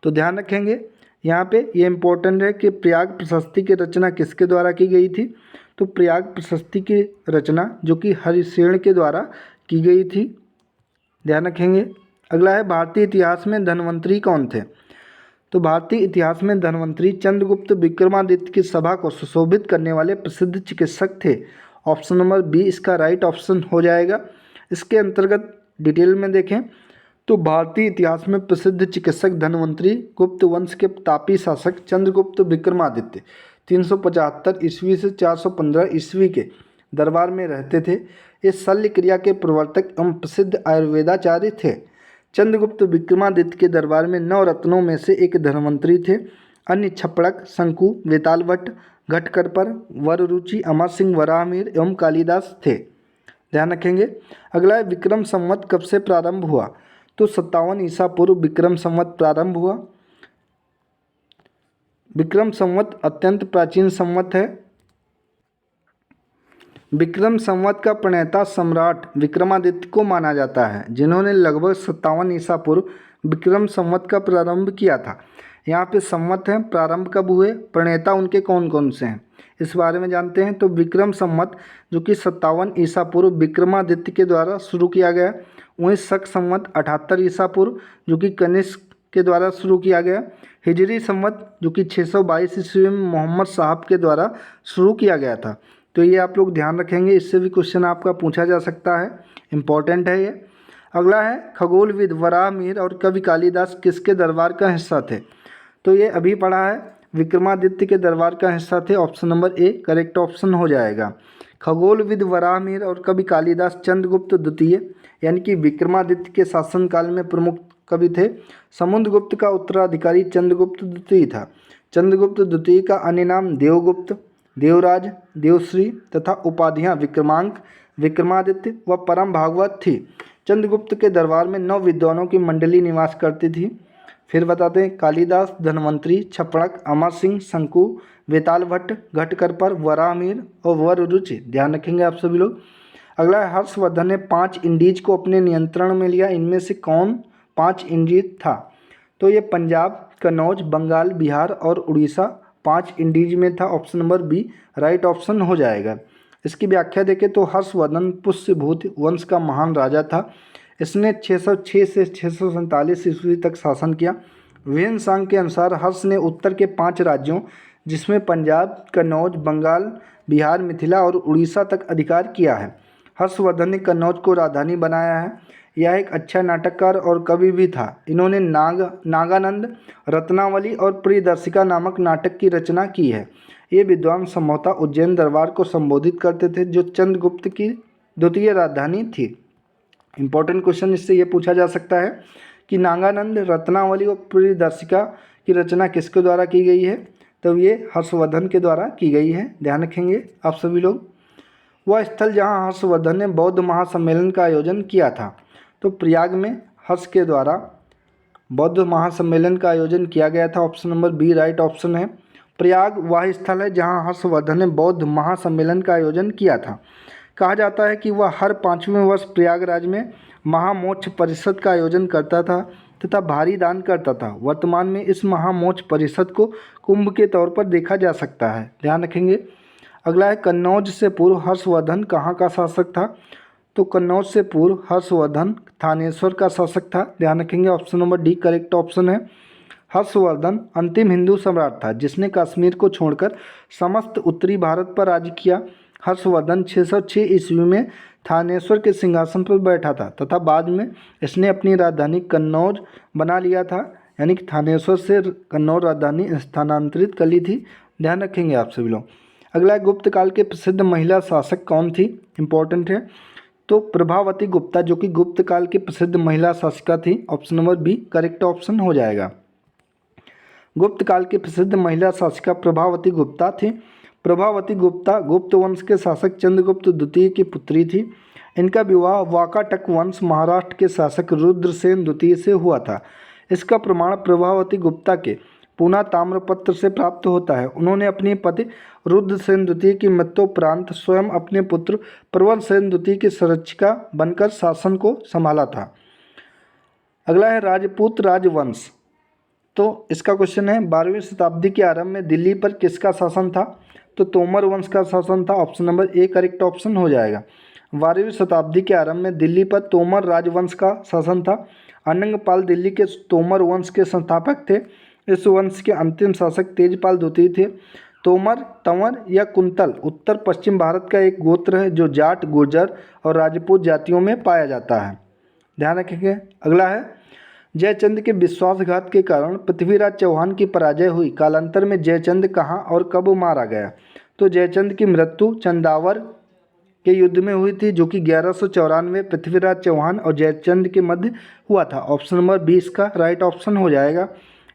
तो ध्यान रखेंगे यहाँ पे ये इम्पोर्टेंट है कि प्रयाग प्रशस्ति की रचना किसके द्वारा की गई थी? तो प्रयाग प्रशस्ति की रचना जो कि हरिसेन के द्वारा की गई थी। ध्यान रखेंगे। अगला है, भारतीय इतिहास में धन्वंतरी कौन थे? तो भारतीय इतिहास में धन्वंतरी चंद्रगुप्त विक्रमादित्य की सभा को सुशोभित करने वाले प्रसिद्ध चिकित्सक थे। ऑप्शन नंबर बी इसका राइट ऑप्शन हो जाएगा। इसके अंतर्गत डिटेल में देखें तो भारतीय इतिहास में प्रसिद्ध चिकित्सक धन्वंतरी गुप्त वंश के तापी शासक चंद्रगुप्त विक्रमादित्य 375 ईस्वी से 415 ईस्वी के दरबार में रहते थे। ये शल्य क्रिया के प्रवर्तक एवं प्रसिद्ध आयुर्वेदाचार्य थे। चंद्रगुप्त विक्रमादित्य के दरबार में 9 रत्नों में से एक धन्वंतरी थे। अन्य छपड़क, शंकु, वेताल भट्ट, घटकरपर, वररुचि, अमर सिंह, वराहमिहिर एवं कालिदास थे। ध्यान रखेंगे। अगला है, विक्रम संवत कब से प्रारंभ हुआ? तो 57 ईसा पूर्व विक्रम संवत प्रारंभ हुआ। विक्रम संवत अत्यंत प्राचीन संवत है। विक्रम संवत का प्रणेता सम्राट विक्रमादित्य को माना जाता है, जिन्होंने लगभग 57 ईसा पूर्व विक्रम संवत का प्रारंभ किया था। यहाँ पे संवत है, प्रारंभ कब हुए, प्रणेता उनके कौन कौन से हैं, इस बारे में जानते हैं। तो विक्रम संवत जो कि 57 ईसा पूर्व विक्रमादित्य के द्वारा शुरू किया गया। वहीं शक संवत 78 ईसा पूर्व जो कि कनिष्क के द्वारा शुरू किया गया। हिजरी संवत जो कि 622 ईस्वी में मोहम्मद साहब के द्वारा शुरू किया गया था। तो ये आप लोग ध्यान रखेंगे, इससे भी क्वेश्चन आपका पूछा जा सकता है, इम्पॉर्टेंट है ये। अगला है, खगोलविद वराहमिहिर और कवि कालिदास किसके दरबार का हिस्सा थे? तो ये अभी पढ़ा है, विक्रमादित्य के दरबार का हिस्सा थे। Option number A correct option हो जाएगा। खगोलविद वराहमिहिर और कवि कालिदास चंद्रगुप्त द्वितीय यानी कि विक्रमादित्य के शासनकाल में प्रमुख कवि थे। समुद्रगुप्त का उत्तराधिकारी चंद्रगुप्त द्वितीय था। चंद्रगुप्त द्वितीय का अन्य नाम देवगुप्त, देवराज, देवश्री तथा उपाधियां विक्रमांक, विक्रमादित्य व परम भागवत थी। चंद्रगुप्त के दरबार में 9 विद्वानों की मंडली निवास करती थी। फिर बताते हैं, कालिदास, धन्वंतरी, छपड़क, अमर सिंह, शंकु, वेताल भट्ट, घटकरपर, वराहमिहिर और वररुचि। ध्यान रखेंगे आप सभी लोग। अगला है, हर्षवर्धन ने 5 इंडीज को अपने नियंत्रण में लिया। इनमें से कौन 5 इंडीज था? तो ये पंजाब, कन्नौज, बंगाल, बिहार और उड़ीसा 5 इंडीज में था। Option number B right option हो जाएगा। इसकी व्याख्या देखें तो हर्षवर्धन पुष्यभूत वंश का महान राजा था। इसने 606 से 647 ईस्वी तक शासन किया। वेन सांग के अनुसार हर्ष ने उत्तर के 5 राज्यों जिसमें पंजाब, कन्नौज, बंगाल, बिहार, मिथिला और उड़ीसा तक अधिकार किया है। हर्षवर्धन ने कन्नौज को राजधानी बनाया है। यह एक अच्छा नाटककार और कवि भी था। इन्होंने नागानंद, रत्नावली और प्रियदर्शिका नामक नाटक की रचना की है। ये विद्वान संभवतः उज्जैन दरबार को संबोधित करते थे जो चंद्रगुप्त की द्वितीय राजधानी थी। इंपॉर्टेंट क्वेश्चन इससे ये पूछा जा सकता है कि नागानंद रत्नावली और प्रियदर्शिका की रचना किसके द्वारा की गई है? तो ये हर्षवर्धन के द्वारा की गई है, ध्यान रखेंगे आप सभी लोग। वह स्थल जहाँ हर्षवर्धन ने बौद्ध महासम्मेलन का आयोजन किया था, तो प्रयाग में हर्ष के द्वारा बौद्ध महासम्मेलन का आयोजन किया गया था। Option number B right option है। प्रयाग वह स्थल है जहाँ हर्षवर्धन ने बौद्ध महासम्मेलन का आयोजन किया था। कहा जाता है कि वह हर 5वें वर्ष प्रयागराज में महामोक्ष परिषद का आयोजन करता था तथा भारी दान करता था। वर्तमान में इस महामोक्ष परिषद को कुंभ के तौर पर देखा जा सकता है, ध्यान रखेंगे। अगला है कन्नौज से पूर्व हर्षवर्धन कहाँ का शासक था? तो कन्नौज से पूर्व हर्षवर्धन थानेश्वर का शासक था, ध्यान रखेंगे। Option number D correct option है। हर्षवर्धन अंतिम हिंदू सम्राट था जिसने कश्मीर को छोड़कर समस्त उत्तरी भारत पर राज्य किया। हर्षवर्धन 606 ईस्वी में थानेश्वर के सिंहासन पर बैठा था तथा बाद में इसने अपनी राजधानी कन्नौज बना लिया था, यानी कि थानेश्वर से कन्नौज राजधानी स्थानांतरित कर ली थी, ध्यान रखेंगे आप सभी लोग। अगला गुप्त काल के प्रसिद्ध महिला शासक कौन थी? इंपॉर्टेंट है। तो प्रभावती गुप्ता जो कि गुप्त काल की प्रसिद्ध महिला शासिका थी। Option number B correct option हो जाएगा। गुप्त काल की प्रसिद्ध महिला शासिका प्रभावती गुप्ता थी। प्रभावती गुप्ता गुप्त वंश के शासक चंद्रगुप्त द्वितीय की पुत्री थी। इनका विवाह वाकाटक वंश महाराष्ट्र के शासक रुद्रसेन द्वितीय से हुआ था। इसका प्रमाण प्रभावती गुप्ता के पूना ताम्रपत्र से प्राप्त होता है। उन्होंने अपने पति रुद्रसेन द्वितीय की मृत्युपरांत स्वयं अपने पुत्र प्रवरसेन द्वितीय की संरक्षिका बनकर शासन को संभाला था। अगला है राजपूत राजवंश। तो इसका क्वेश्चन है 12वीं शताब्दी के आरंभ में दिल्ली पर किसका शासन था? तो तोमर वंश का शासन था। Option number A correct option हो जाएगा। 12वीं शताब्दी के आरंभ में दिल्ली पर तोमर राजवंश का शासन था। अनंगपाल दिल्ली के तोमर वंश के संस्थापक थे। इस वंश के अंतिम शासक तेजपाल द्वितीय थे। तोमर, तंवर या कुंतल उत्तर पश्चिम भारत का एक गोत्र है जो जाट, गुर्जर और राजपूत जातियों में पाया जाता है, ध्यान रखेंगे। अगला है जयचंद के विश्वासघात के कारण पृथ्वीराज चौहान की पराजय हुई। कालांतर में जयचंद कहाँ और कब मारा गया? तो जयचंद की मृत्यु चंदावर के युद्ध में हुई थी जो कि 1194 पृथ्वीराज चौहान और जयचंद के मध्य हुआ था। ऑप्शन नंबर 20 का राइट ऑप्शन हो जाएगा।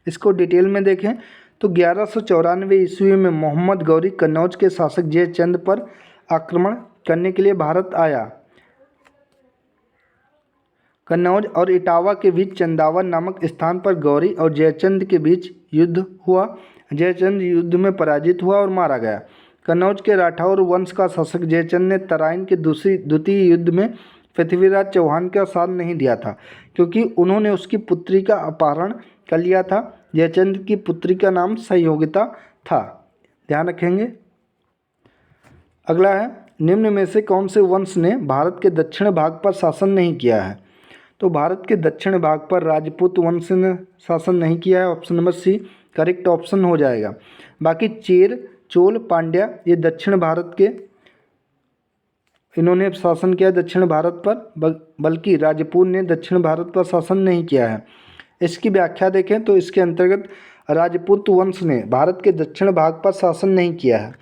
इसको डिटेल में देखें तो 1194 ईस्वी में मोहम्मद गौरी कन्नौज के शासक जयचंद पर आक्रमण करने के लिए भारत आया। कन्नौज और इटावा के बीच चंदावर नामक स्थान पर गौरी और जयचंद के बीच युद्ध हुआ। जयचंद युद्ध में पराजित हुआ और मारा गया। कन्नौज के राठौर वंश का शासक जयचंद ने तराइन के द्वितीय युद्ध में पृथ्वीराज चौहान का साथ नहीं दिया था क्योंकि उन्होंने उसकी पुत्री का अपहरण कर लिया था। जयचंद की पुत्री का नाम संयोगिता था, ध्यान रखेंगे। अगला है निम्न में से कौन से वंश ने भारत के दक्षिण भाग पर शासन नहीं किया है? तो भारत के दक्षिण भाग पर राजपूत वंश ने शासन नहीं किया है। Option number C correct option हो जाएगा। बाकी चेर, चोल, पांड्या ये दक्षिण भारत के इन्होंने शासन किया दक्षिण भारत पर, बल्कि राजपूत ने दक्षिण भारत पर शासन नहीं किया है। इसकी व्याख्या देखें तो इसके अंतर्गत राजपूत वंश ने भारत के दक्षिण भाग पर शासन नहीं किया है।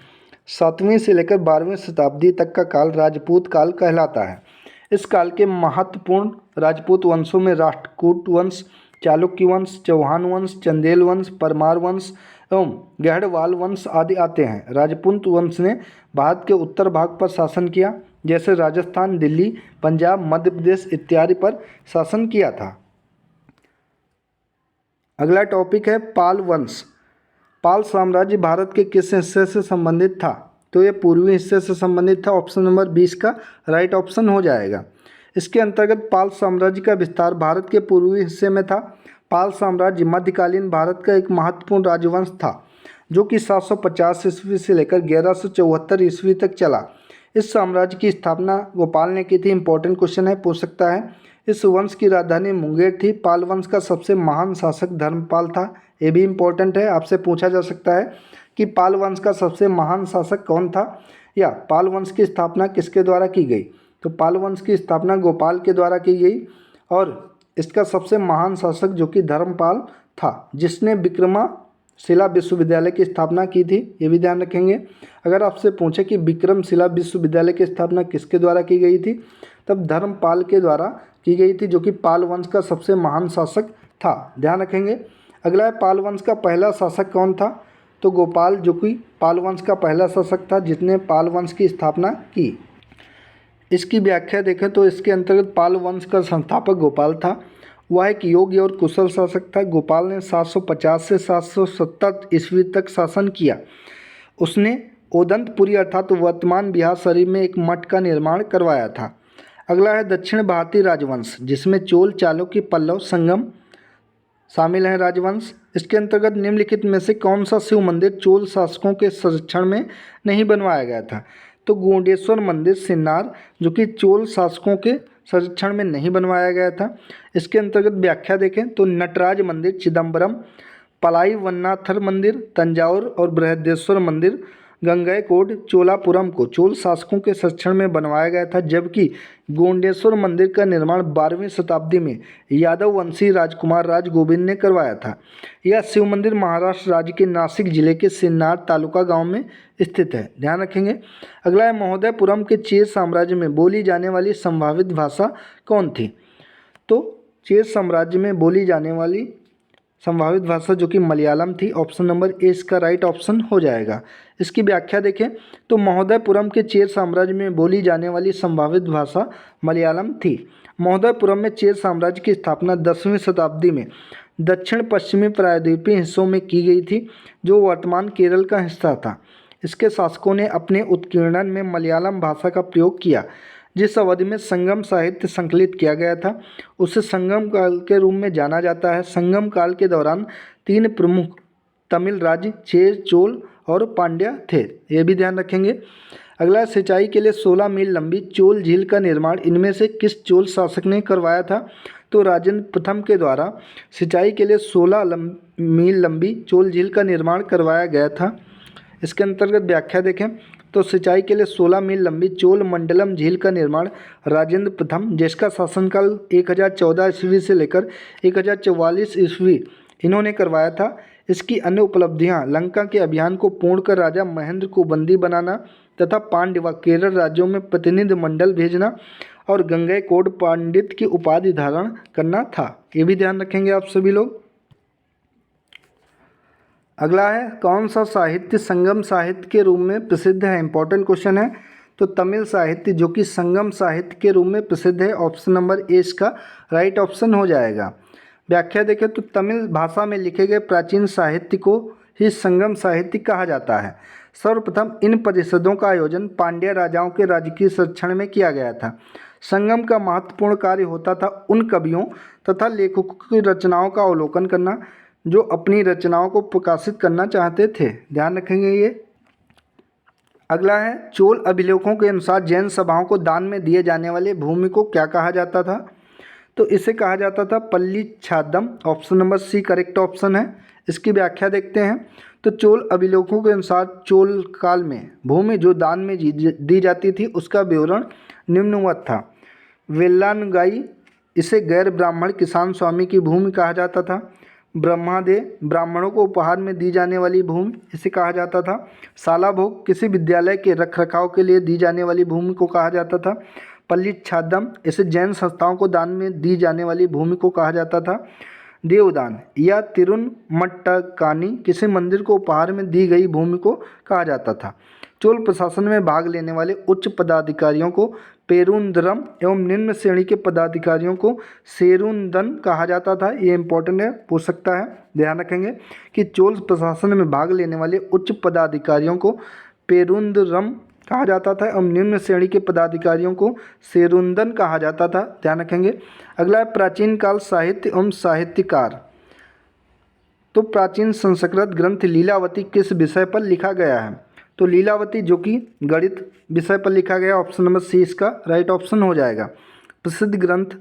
7वीं से लेकर 12वीं शताब्दी तक का काल राजपूत काल कहलाता है। इस काल के महत्वपूर्ण राजपूत वंशों में राष्ट्रकूट वंश, चालुक्य वंश, चौहान वंश, चंदेल वंश, परमार वंश एवं गढ़वाल वंश आदि आते हैं। राजपूत वंश ने भारत के उत्तर भाग पर शासन किया, जैसे राजस्थान, दिल्ली, पंजाब, मध्य प्रदेश इत्यादि पर शासन किया था। अगला टॉपिक है पाल वंश। पाल साम्राज्य भारत के किस हिस्से से संबंधित था? तो ये पूर्वी हिस्से से संबंधित था। ऑप्शन नंबर 20 का राइट ऑप्शन हो जाएगा। इसके अंतर्गत पाल साम्राज्य का विस्तार भारत के पूर्वी हिस्से में था। पाल साम्राज्य मध्यकालीन भारत का एक महत्वपूर्ण राजवंश था जो कि 750 ईस्वी से लेकर 1174 ईस्वी तक चला। इस साम्राज्य की स्थापना गोपाल ने की थी। इंपॉर्टेंट क्वेश्चन है, पूछ सकता है। इस वंश की राजधानी मुंगेर थी। पाल वंश का सबसे महान शासक धर्मपाल था। ये भी इंपॉर्टेंट है, आपसे पूछा जा सकता है कि पाल वंश का सबसे महान शासक कौन था या पाल वंश की स्थापना किसके द्वारा की गई? तो पाल वंश की स्थापना गोपाल के द्वारा की गई और इसका सबसे महान शासक जो कि धर्मपाल था, जिसने विक्रमशिला विश्वविद्यालय की स्थापना की थी। ये भी ध्यान रखेंगे। अगर आपसे पूछे कि विक्रमशिला विश्वविद्यालय की स्थापना किसके द्वारा की गई थी, तब धर्मपाल के द्वारा की गई थी, जो कि पाल वंश का सबसे महान शासक था। ध्यान रखेंगे। अगला है पाल वंश का पहला शासक कौन था? तो गोपाल, जो कि पाल वंश का पहला शासक था जिसने पाल वंश की स्थापना की। इसकी व्याख्या देखें तो इसके अंतर्गत पाल वंश का संस्थापक गोपाल था। वह एक योग्य और कुशल शासक था। गोपाल ने 750 से 770 ईस्वी तक शासन किया। उसने ओदंतपुरी अर्थात वर्तमान बिहार शरीफ में एक मठ का निर्माण करवाया था। अगला है दक्षिण भारतीय राजवंश, जिसमें चोल, चालुक्य, पल्लव, संगम शामिल हैं राजवंश। इसके अंतर्गत निम्नलिखित में से कौन सा शिव मंदिर चोल शासकों के संरक्षण में नहीं बनवाया गया था? तो गोडेश्वर मंदिर सिन्नार, जो कि चोल शासकों के संरक्षण में नहीं बनवाया गया था। इसके अंतर्गत व्याख्या देखें तो नटराज मंदिर चिदम्बरम, पलाई वन्नाथर मंदिर तंजावुर और बृहदेश्वर मंदिर गंगैकोंड चोलापुरम को चोल शासकों के संरक्षण में बनवाया गया था, जबकि गोंडेश्वर मंदिर का निर्माण 12वीं शताब्दी में यादव वंशी राजकुमार राजगोविंद ने करवाया था। यह शिव मंदिर महाराष्ट्र राज्य के नासिक जिले के सिन्नार तालुका गांव में स्थित है। ध्यान रखेंगे। अगला है महोदयपुरम के चेर साम्राज्य में बोली जाने वाली संभावित भाषा कौन थी? तो चेर साम्राज्य में बोली जाने वाली संभावित भाषा जो कि मलयालम थी। ऑप्शन नंबर ए इसका राइट ऑप्शन हो जाएगा। इसकी व्याख्या देखें तो महोदयपुरम के चेर साम्राज्य में बोली जाने वाली संभावित भाषा मलयालम थी। महोदयपुरम में चेर साम्राज्य की स्थापना 10वीं शताब्दी में दक्षिण पश्चिमी प्रायद्वीपीय हिस्सों में की गई थी, जो वर्तमान केरल का हिस्सा था। इसके शासकों ने अपने उत्कीर्णन में मलयालम भाषा का प्रयोग किया। जिस अवधि में संगम साहित्य संकलित किया गया था उसे संगम काल के रूप में जाना जाता है। संगम काल के दौरान 3 प्रमुख तमिल राज्य चेर, चोल और पांड्या थे। ये भी ध्यान रखेंगे। अगला सिंचाई के लिए 16 मील लंबी चोल झील का निर्माण इनमें से किस चोल शासक ने करवाया था? तो राजेंद्र प्रथम के द्वारा सिंचाई के लिए 16 मील लंबी चोल झील का निर्माण करवाया गया था। इसके अंतर्गत व्याख्या देखें तो सिंचाई के लिए 16 मील लंबी चोल मंडलम झील का निर्माण राजेंद्र प्रथम, जिसका शासनकाल 1014 ईस्वी से लेकर 1044 ईस्वी इन्होंने करवाया था। इसकी अन्य उपलब्धियां लंका के अभियान को पूर्ण कर राजा महेंद्र को बंदी बनाना तथा पांड्य व केरल राज्यों में प्रतिनिधि मंडल भेजना और गंगैकोंड पंडित की उपाधि धारण करना था। ये भी ध्यान रखेंगे आप सभी लोग। अगला है कौन सा साहित्य संगम साहित्य के रूप में प्रसिद्ध है? इंपॉर्टेंट क्वेश्चन है। तो तमिल साहित्य जो कि संगम साहित्य के रूप में प्रसिद्ध है। ऑप्शन नंबर ए इसका राइट ऑप्शन हो जाएगा। व्याख्या देखें तो तमिल भाषा में लिखे गए प्राचीन साहित्य को ही संगम साहित्य कहा जाता है। सर्वप्रथम इन परिषदों का आयोजन पांड्या राजाओं के राजकीय संरक्षण में किया गया था। संगम का महत्वपूर्ण कार्य होता था उन कवियों तथा लेखकों की रचनाओं का अवलोकन करना जो अपनी रचनाओं को प्रकाशित करना चाहते थे। ध्यान रखेंगे ये। अगला है चोल अभिलेखों के अनुसार जैन सभाओं को दान में दिए जाने वाले भूमि को क्या कहा जाता था? तो इसे कहा जाता था पल्ली छादम। Option number C correct option है। इसकी व्याख्या देखते हैं तो चोल अभिलेखों के अनुसार चोल काल में भूमि जो दान में दी जाती थी उसका विवरण निम्नवत था। वेल्लानगाई, इसे गैर ब्राह्मण किसान स्वामी की भूमि कहा जाता था। ब्रह्मादे, ब्राह्मणों को उपहार में दी जाने वाली भूमि, इसे कहा जाता था। शालाभोग, किसी विद्यालय के रखरखाव के लिए दी जाने वाली भूमि को कहा जाता था। पल्लीच्छादम, इसे जैन संस्थाओं को दान में दी जाने वाली भूमि को कहा जाता था। देवदान या तिरुनमट्टकानी, किसी मंदिर को उपहार में दी गई भूमि को कहा जाता था। चोल प्रशासन में भाग लेने वाले उच्च पदाधिकारियों को पेरुंदरम एवं निम्न श्रेणी के पदाधिकारियों को सेरुंदन कहा जाता था। ये इंपॉर्टेंट है, पूछ सकता है। ध्यान रखेंगे कि चोल प्रशासन में भाग लेने वाले उच्च पदाधिकारियों को पेरुंदरम कहा जाता था एवं निम्न श्रेणी के पदाधिकारियों को सेरुंदन कहा जाता था। ध्यान रखेंगे। अगला है प्राचीन काल साहित्य एवं साहित्यकार। तो प्राचीन संस्कृत ग्रंथ लीलावती किस विषय पर लिखा गया है? तो लीलावती जो कि गणित विषय पर लिखा गया। ऑप्शन नंबर सी इसका राइट ऑप्शन हो जाएगा। प्रसिद्ध ग्रंथ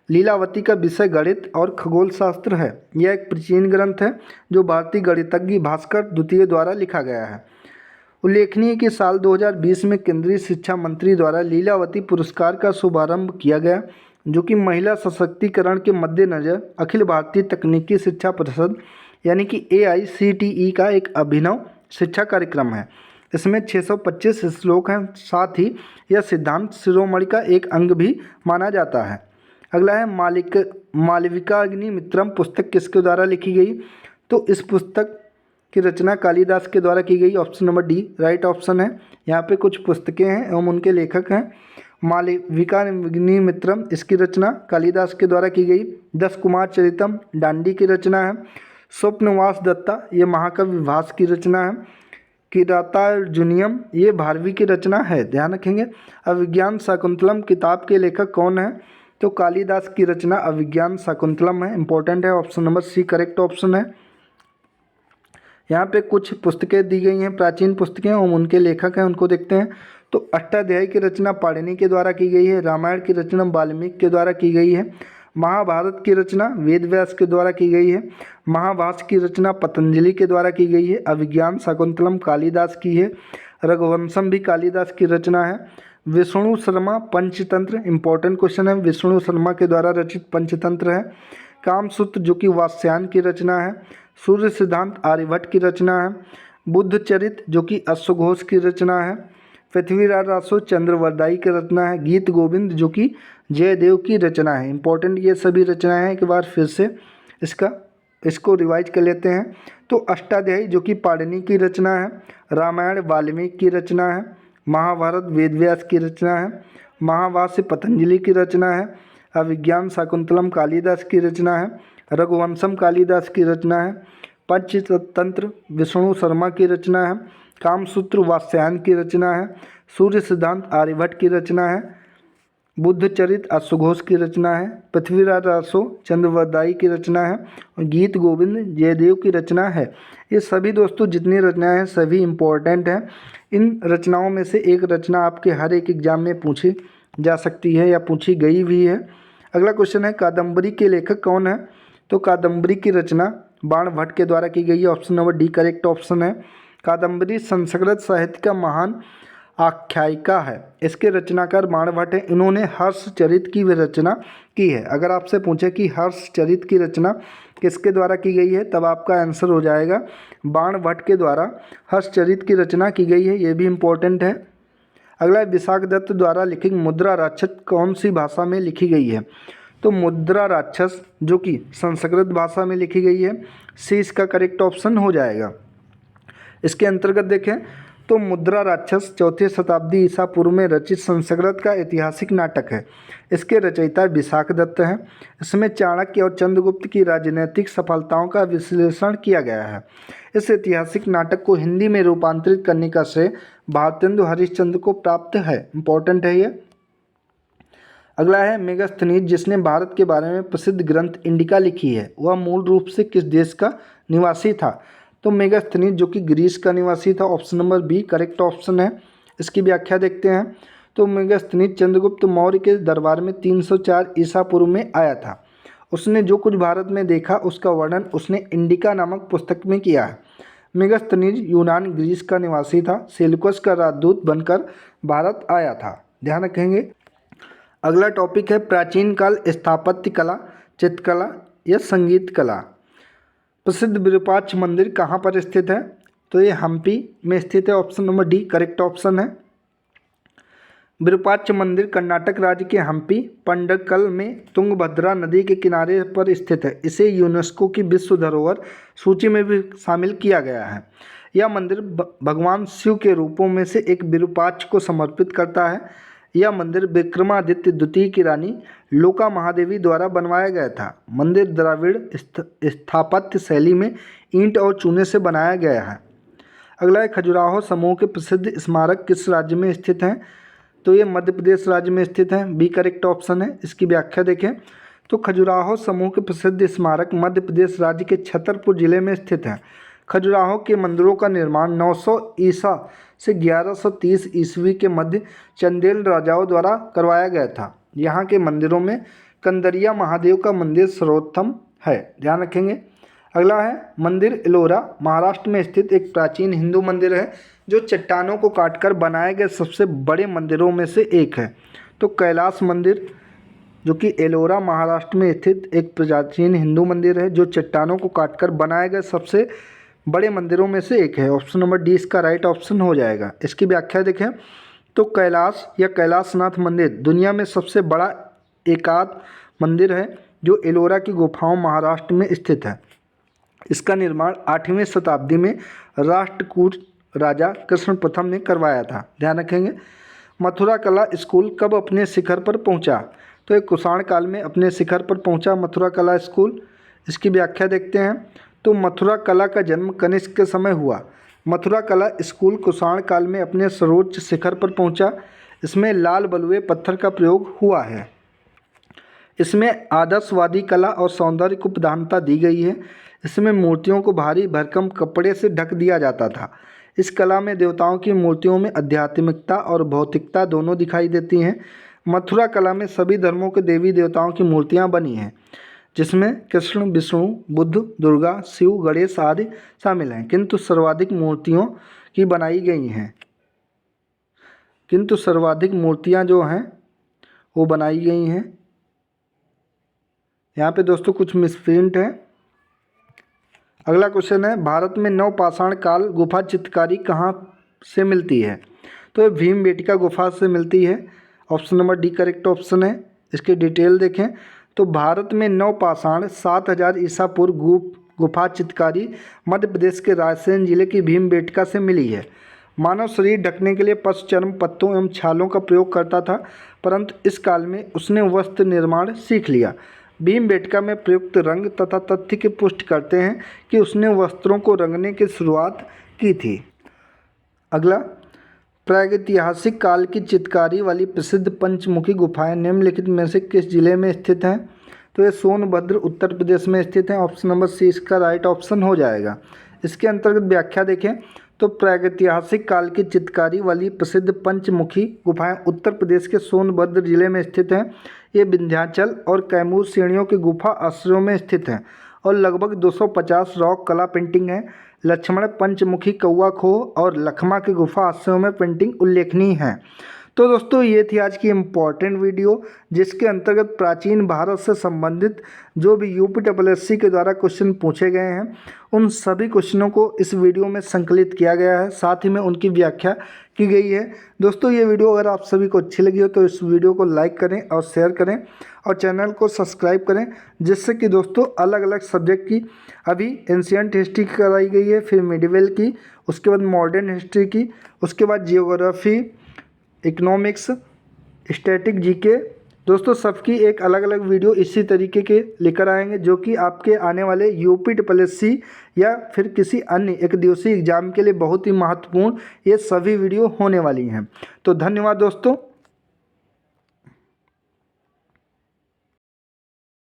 लीलावती का विषय गणित और खगोल शास्त्र है। यह एक प्राचीन ग्रंथ है जो भारतीय गणितज्ञ भास्कर द्वितीय द्वारा लिखा गया है। उल्लेखनीय है कि साल 2020 में केंद्रीय शिक्षा मंत्री द्वारा लीलावती पुरस्कार का शुभारंभ किया गया, जो कि महिला सशक्तिकरण के मद्देनज़र अखिल भारतीय तकनीकी शिक्षा परिषद यानी कि AICTE का एक अभिनव शिक्षा कार्यक्रम है। इसमें 625 श्लोक हैं। साथ ही यह सिद्धांत शिरोमणि का एक अंग भी माना जाता है। अगला है मालविकाग्निमित्रम पुस्तक किसके द्वारा लिखी गई? तो इस पुस्तक की रचना कालिदास के द्वारा की गई। Option number D right option है। यहाँ पे कुछ पुस्तकें हैं एवं उनके लेखक हैं। मालविकाग्निमित्रम इसकी रचना कालिदास के द्वारा की गई। 10 कुमार चरितम डांडी की रचना है। स्वप्नवास दत्ता ये महाकवि भास की रचना है। किरातार्जुनीयम ये भारवी की रचना है, ध्यान रखेंगे। अभिज्ञान शाकुंतलम किताब के लेखक कौन है? तो कालिदास की रचना अभिज्ञान शाकुंतलम है, इंपॉर्टेंट है। Option number C correct option है। यहाँ पे कुछ पुस्तकें दी गई हैं, प्राचीन पुस्तकें, और उनके लेखक हैं, उनको देखते हैं। तो अष्टाध्यायी की रचना पाणिनि के द्वारा की गई है। रामायण की रचना वाल्मीकि के द्वारा की गई है। महाभारत की रचना वेद व्यास के द्वारा की गई है। महाभाष्य की रचना पतंजलि के द्वारा की गई है। अभिज्ञान शाकुंतलम कालिदास की है। रघुवंशम भी कालिदास की रचना है। विष्णु शर्मा पंचतंत्र इंपॉर्टेंट क्वेश्चन है, विष्णु शर्मा के द्वारा रचित पंचतंत्र है। कामसूत्र जो कि वात्स्यायन की रचना है। सूर्य सिद्धांत आर्यभट्ट की रचना है। बुद्ध चरित जो कि अश्वघोष की रचना है। पृथ्वीराज रासो चंद्रवरदाई की रचना है। गीत गोविंद जो कि जयदेव की रचना है। इंपॉर्टेंट ये सभी रचनाएं हैं, एक बार फिर से इसको रिवाइज कर लेते हैं। तो अष्टाध्यायी जो कि पाणिनि की रचना है। रामायण वाल्मीकि की रचना है। महाभारत वेदव्यास की रचना है। महाभाष्य पतंजलि की रचना है। अभिज्ञान शाकुंतलम कालिदास की रचना है। रघुवंशम कालिदास की रचना है। पंचतंत्र विष्णु शर्मा की रचना है। कामसूत्र वात्स्यायन की रचना है। सूर्य सिद्धांत आर्यभट्ट की रचना है। बुद्ध चरित अश्वघोष की रचना है। पृथ्वीराज रासो चंद्रवरदाई की रचना है। और गीत गोविंद जयदेव की रचना है। ये सभी दोस्तों जितनी रचनाएं हैं सभी इम्पोर्टेंट हैं। इन रचनाओं में से एक रचना आपके हर एक एग्जाम में पूछी जा सकती है या पूछी गई भी है। अगला क्वेश्चन है कादम्बरी के लेखक कौन है? तो कादम्बरी की रचना बाणभट्ट के द्वारा की गई है। Option number D correct option है। कादम्बरी संस्कृत साहित्य का महान आख्यायिका है। इसके रचनाकार बाणभट्ट हैं। इन्होंने हर्षचरित की रचना की है। अगर आपसे पूछे कि हर्षचरित की रचना किसके द्वारा की गई है, तब आपका आंसर हो जाएगा बाणभट्ट के द्वारा हर्षचरित की रचना की गई है। ये भी इम्पोर्टेंट है। अगला है विशाख दत्त द्वारा लिखित मुद्रा राक्षस कौन सी भाषा में लिखी गई है? तो मुद्रा राक्षस जो कि संस्कृत भाषा में लिखी गई है। सी इसका करेक्ट ऑप्शन हो जाएगा। इसके अंतर्गत देखें तो मुद्रा राक्षस 4वीं शताब्दी ईसा पूर्व में रचित संस्कृत का ऐतिहासिक नाटक है। इसके रचयिता विशाख दत्त हैं। इसमें चाणक्य और चंद्रगुप्त की राजनीतिक सफलताओं का विश्लेषण किया गया है। इस ऐतिहासिक नाटक को हिंदी में रूपांतरित करने का श्रेय भारतेंदु हरिश्चंद्र को प्राप्त है। इम्पोर्टेंट है ये। अगला है मेगास्थनीज जिसने भारत के बारे में प्रसिद्ध ग्रंथ इंडिका लिखी है, वह मूल रूप से किस देश का निवासी था? तो मेगास्थनीज जो कि ग्रीस का निवासी था। Option number B correct option है। इसकी व्याख्या देखते हैं। तो मेगास्थनीज चंद्रगुप्त मौर्य के दरबार में 304 ईसा पूर्व में आया था। उसने जो कुछ भारत में देखा उसका वर्णन उसने इंडिका नामक पुस्तक में किया है। मेगास्थनीज यूनान ग्रीस का निवासी था। सेल्यूकस का राजदूत बनकर भारत आया था, ध्यान रखेंगे। अगला टॉपिक है प्राचीन काल स्थापत्य कला, चित्रकला या संगीत कला। प्रसिद्ध विरूपाक्ष मंदिर कहाँ पर स्थित है? तो ये हम्पी में स्थित है। Option number D correct option है। विरूपाक्ष मंदिर कर्नाटक राज्य के हम्पी पंडकल में तुंगभद्रा नदी के किनारे पर स्थित है। इसे यूनेस्को की विश्व धरोहर सूची में भी शामिल किया गया है। यह मंदिर भगवान शिव के रूपों में से एक विरूपाक्ष को समर्पित करता है। यह मंदिर विक्रमादित्य द्वितीय की रानी लोका महादेवी द्वारा बनवाया गया था। मंदिर द्रविड़ स्थापत्य शैली में ईंट और चूने से बनाया गया है। अगला है खजुराहो समूह के प्रसिद्ध स्मारक किस राज्य में स्थित हैं? तो ये मध्य प्रदेश राज्य में स्थित हैं। बी करेक्ट ऑप्शन है। इसकी व्याख्या देखें तो खजुराहो समूह के प्रसिद्ध स्मारक मध्य प्रदेश राज्य के छतरपुर जिले में स्थित हैं। खजुराहो के मंदिरों का निर्माण 900 ईसा से 1130 ईस्वी के मध्य चंदेल राजाओं द्वारा करवाया गया था। यहाँ के मंदिरों में कंदरिया महादेव का मंदिर सर्वोत्तम है, ध्यान रखेंगे। अगला है मंदिर एलोरा महाराष्ट्र में स्थित एक प्राचीन हिंदू मंदिर है जो चट्टानों को काटकर बनाए गए सबसे बड़े मंदिरों में से एक है। तो कैलाश मंदिर जो कि एलोरा महाराष्ट्र में स्थित एक प्राचीन हिंदू मंदिर है जो चट्टानों को काटकर बनाए गए सबसे बड़े मंदिरों में से एक है। ऑप्शन नंबर डी इसका राइट ऑप्शन हो जाएगा। इसकी व्याख्या देखें तो कैलाश या कैलाशनाथ मंदिर दुनिया में सबसे बड़ा एकाध मंदिर है जो एलोरा की गुफाओं महाराष्ट्र में स्थित है। इसका निर्माण 8वीं शताब्दी में राष्ट्रकूट राजा कृष्ण प्रथम ने करवाया था। ध्यान रखेंगे। मथुरा कला स्कूल कब अपने शिखर पर पहुंचा? तो ये कुषाण काल में अपने शिखर पर पहुंचा मथुरा कला स्कूल। इसकी व्याख्या देखते हैं। तो मथुरा कला का जन्म कनिष्क के समय हुआ। मथुरा कला स्कूल कुषाण काल में अपने सर्वोच्च शिखर पर पहुंचा। इसमें लाल बलुए पत्थर का प्रयोग हुआ है। इसमें आदर्शवादी कला और सौंदर्य को प्रधानता दी गई है। इसमें मूर्तियों को भारी भरकम कपड़े से ढक दिया जाता था। इस कला में देवताओं की मूर्तियों में आध्यात्मिकता और भौतिकता दोनों दिखाई देती हैं। मथुरा कला में सभी धर्मों के देवी देवताओं की मूर्तियां बनी हैं, जिसमें कृष्ण, विष्णु, बुद्ध, दुर्गा, शिव, गणेश आदि शामिल हैं। किंतु सर्वाधिक मूर्तियां जो हैं वो बनाई गई हैं। यहाँ पे दोस्तों कुछ मिसप्रिंट है। अगला क्वेश्चन है, भारत में नवपाषाण काल गुफा चित्रकारी कहाँ से मिलती है? तो ये भीमबेटका गुफा से मिलती है। Option number D correct option है। इसकी डिटेल देखें तो भारत में नवपाषाण 7000 ईसा पूर्व गुफा चित्रकारी मध्य प्रदेश के रायसेन जिले की भीमबेटका से मिली है। मानव शरीर ढकने के लिए पशु चर्म, पत्तों एवं छालों का प्रयोग करता था, परंतु इस काल में उसने वस्त्र निर्माण सीख लिया। भीमबेटका में प्रयुक्त रंग तथा तथ्य की पुष्टि करते हैं कि उसने वस्त्रों को रंगने की शुरुआत की थी। अगला, प्रागैतिहासिक काल की चित्रकारी वाली प्रसिद्ध पंचमुखी गुफाएं निम्नलिखित में से किस जिले में स्थित हैं? तो ये सोनभद्र उत्तर प्रदेश में स्थित है। ऑप्शन नंबर सी इसका राइट ऑप्शन हो जाएगा। इसके अंतर्गत व्याख्या देखें तो प्रागैतिहासिक काल की चित्रकारी वाली प्रसिद्ध पंचमुखी गुफाएं उत्तर प्रदेश के सोनभद्र जिले में स्थित हैं। ये विंध्याचल और कैमूर श्रेणियों के गुफा आश्रयों में स्थित हैं और लगभग 250 रॉक कला पेंटिंग है। लक्ष्मण, पंचमुखी, कौवा खोह और लखमा के गुफा आश्रयों में पेंटिंग उल्लेखनीय है। तो दोस्तों ये थी आज की इम्पॉर्टेंट वीडियो, जिसके अंतर्गत प्राचीन भारत से संबंधित जो भी यूपीएससी के द्वारा क्वेश्चन पूछे गए हैं उन सभी क्वेश्चनों को इस वीडियो में संकलित किया गया है, साथ ही में उनकी व्याख्या की गई है। दोस्तों ये वीडियो अगर आप सभी को अच्छी लगी हो तो इस वीडियो को लाइक करें और शेयर करें और चैनल को सब्सक्राइब करें, जिससे कि दोस्तों अलग अलग सब्जेक्ट की अभी एंशिएंट हिस्ट्री कराई गई है, फिर मिडिवल की, उसके बाद मॉडर्न हिस्ट्री की, उसके बाद जियोग्राफी, इकोनॉमिक्स, स्टैटिक, जीके, दोस्तों सबकी एक अलग अलग वीडियो इसी तरीके के लेकर आएंगे, जो कि आपके आने वाले यूपीएससी या फिर किसी अन्य एक दिवसीय एग्जाम के लिए बहुत ही महत्वपूर्ण ये सभी वीडियो होने वाली हैं। तो धन्यवाद दोस्तों।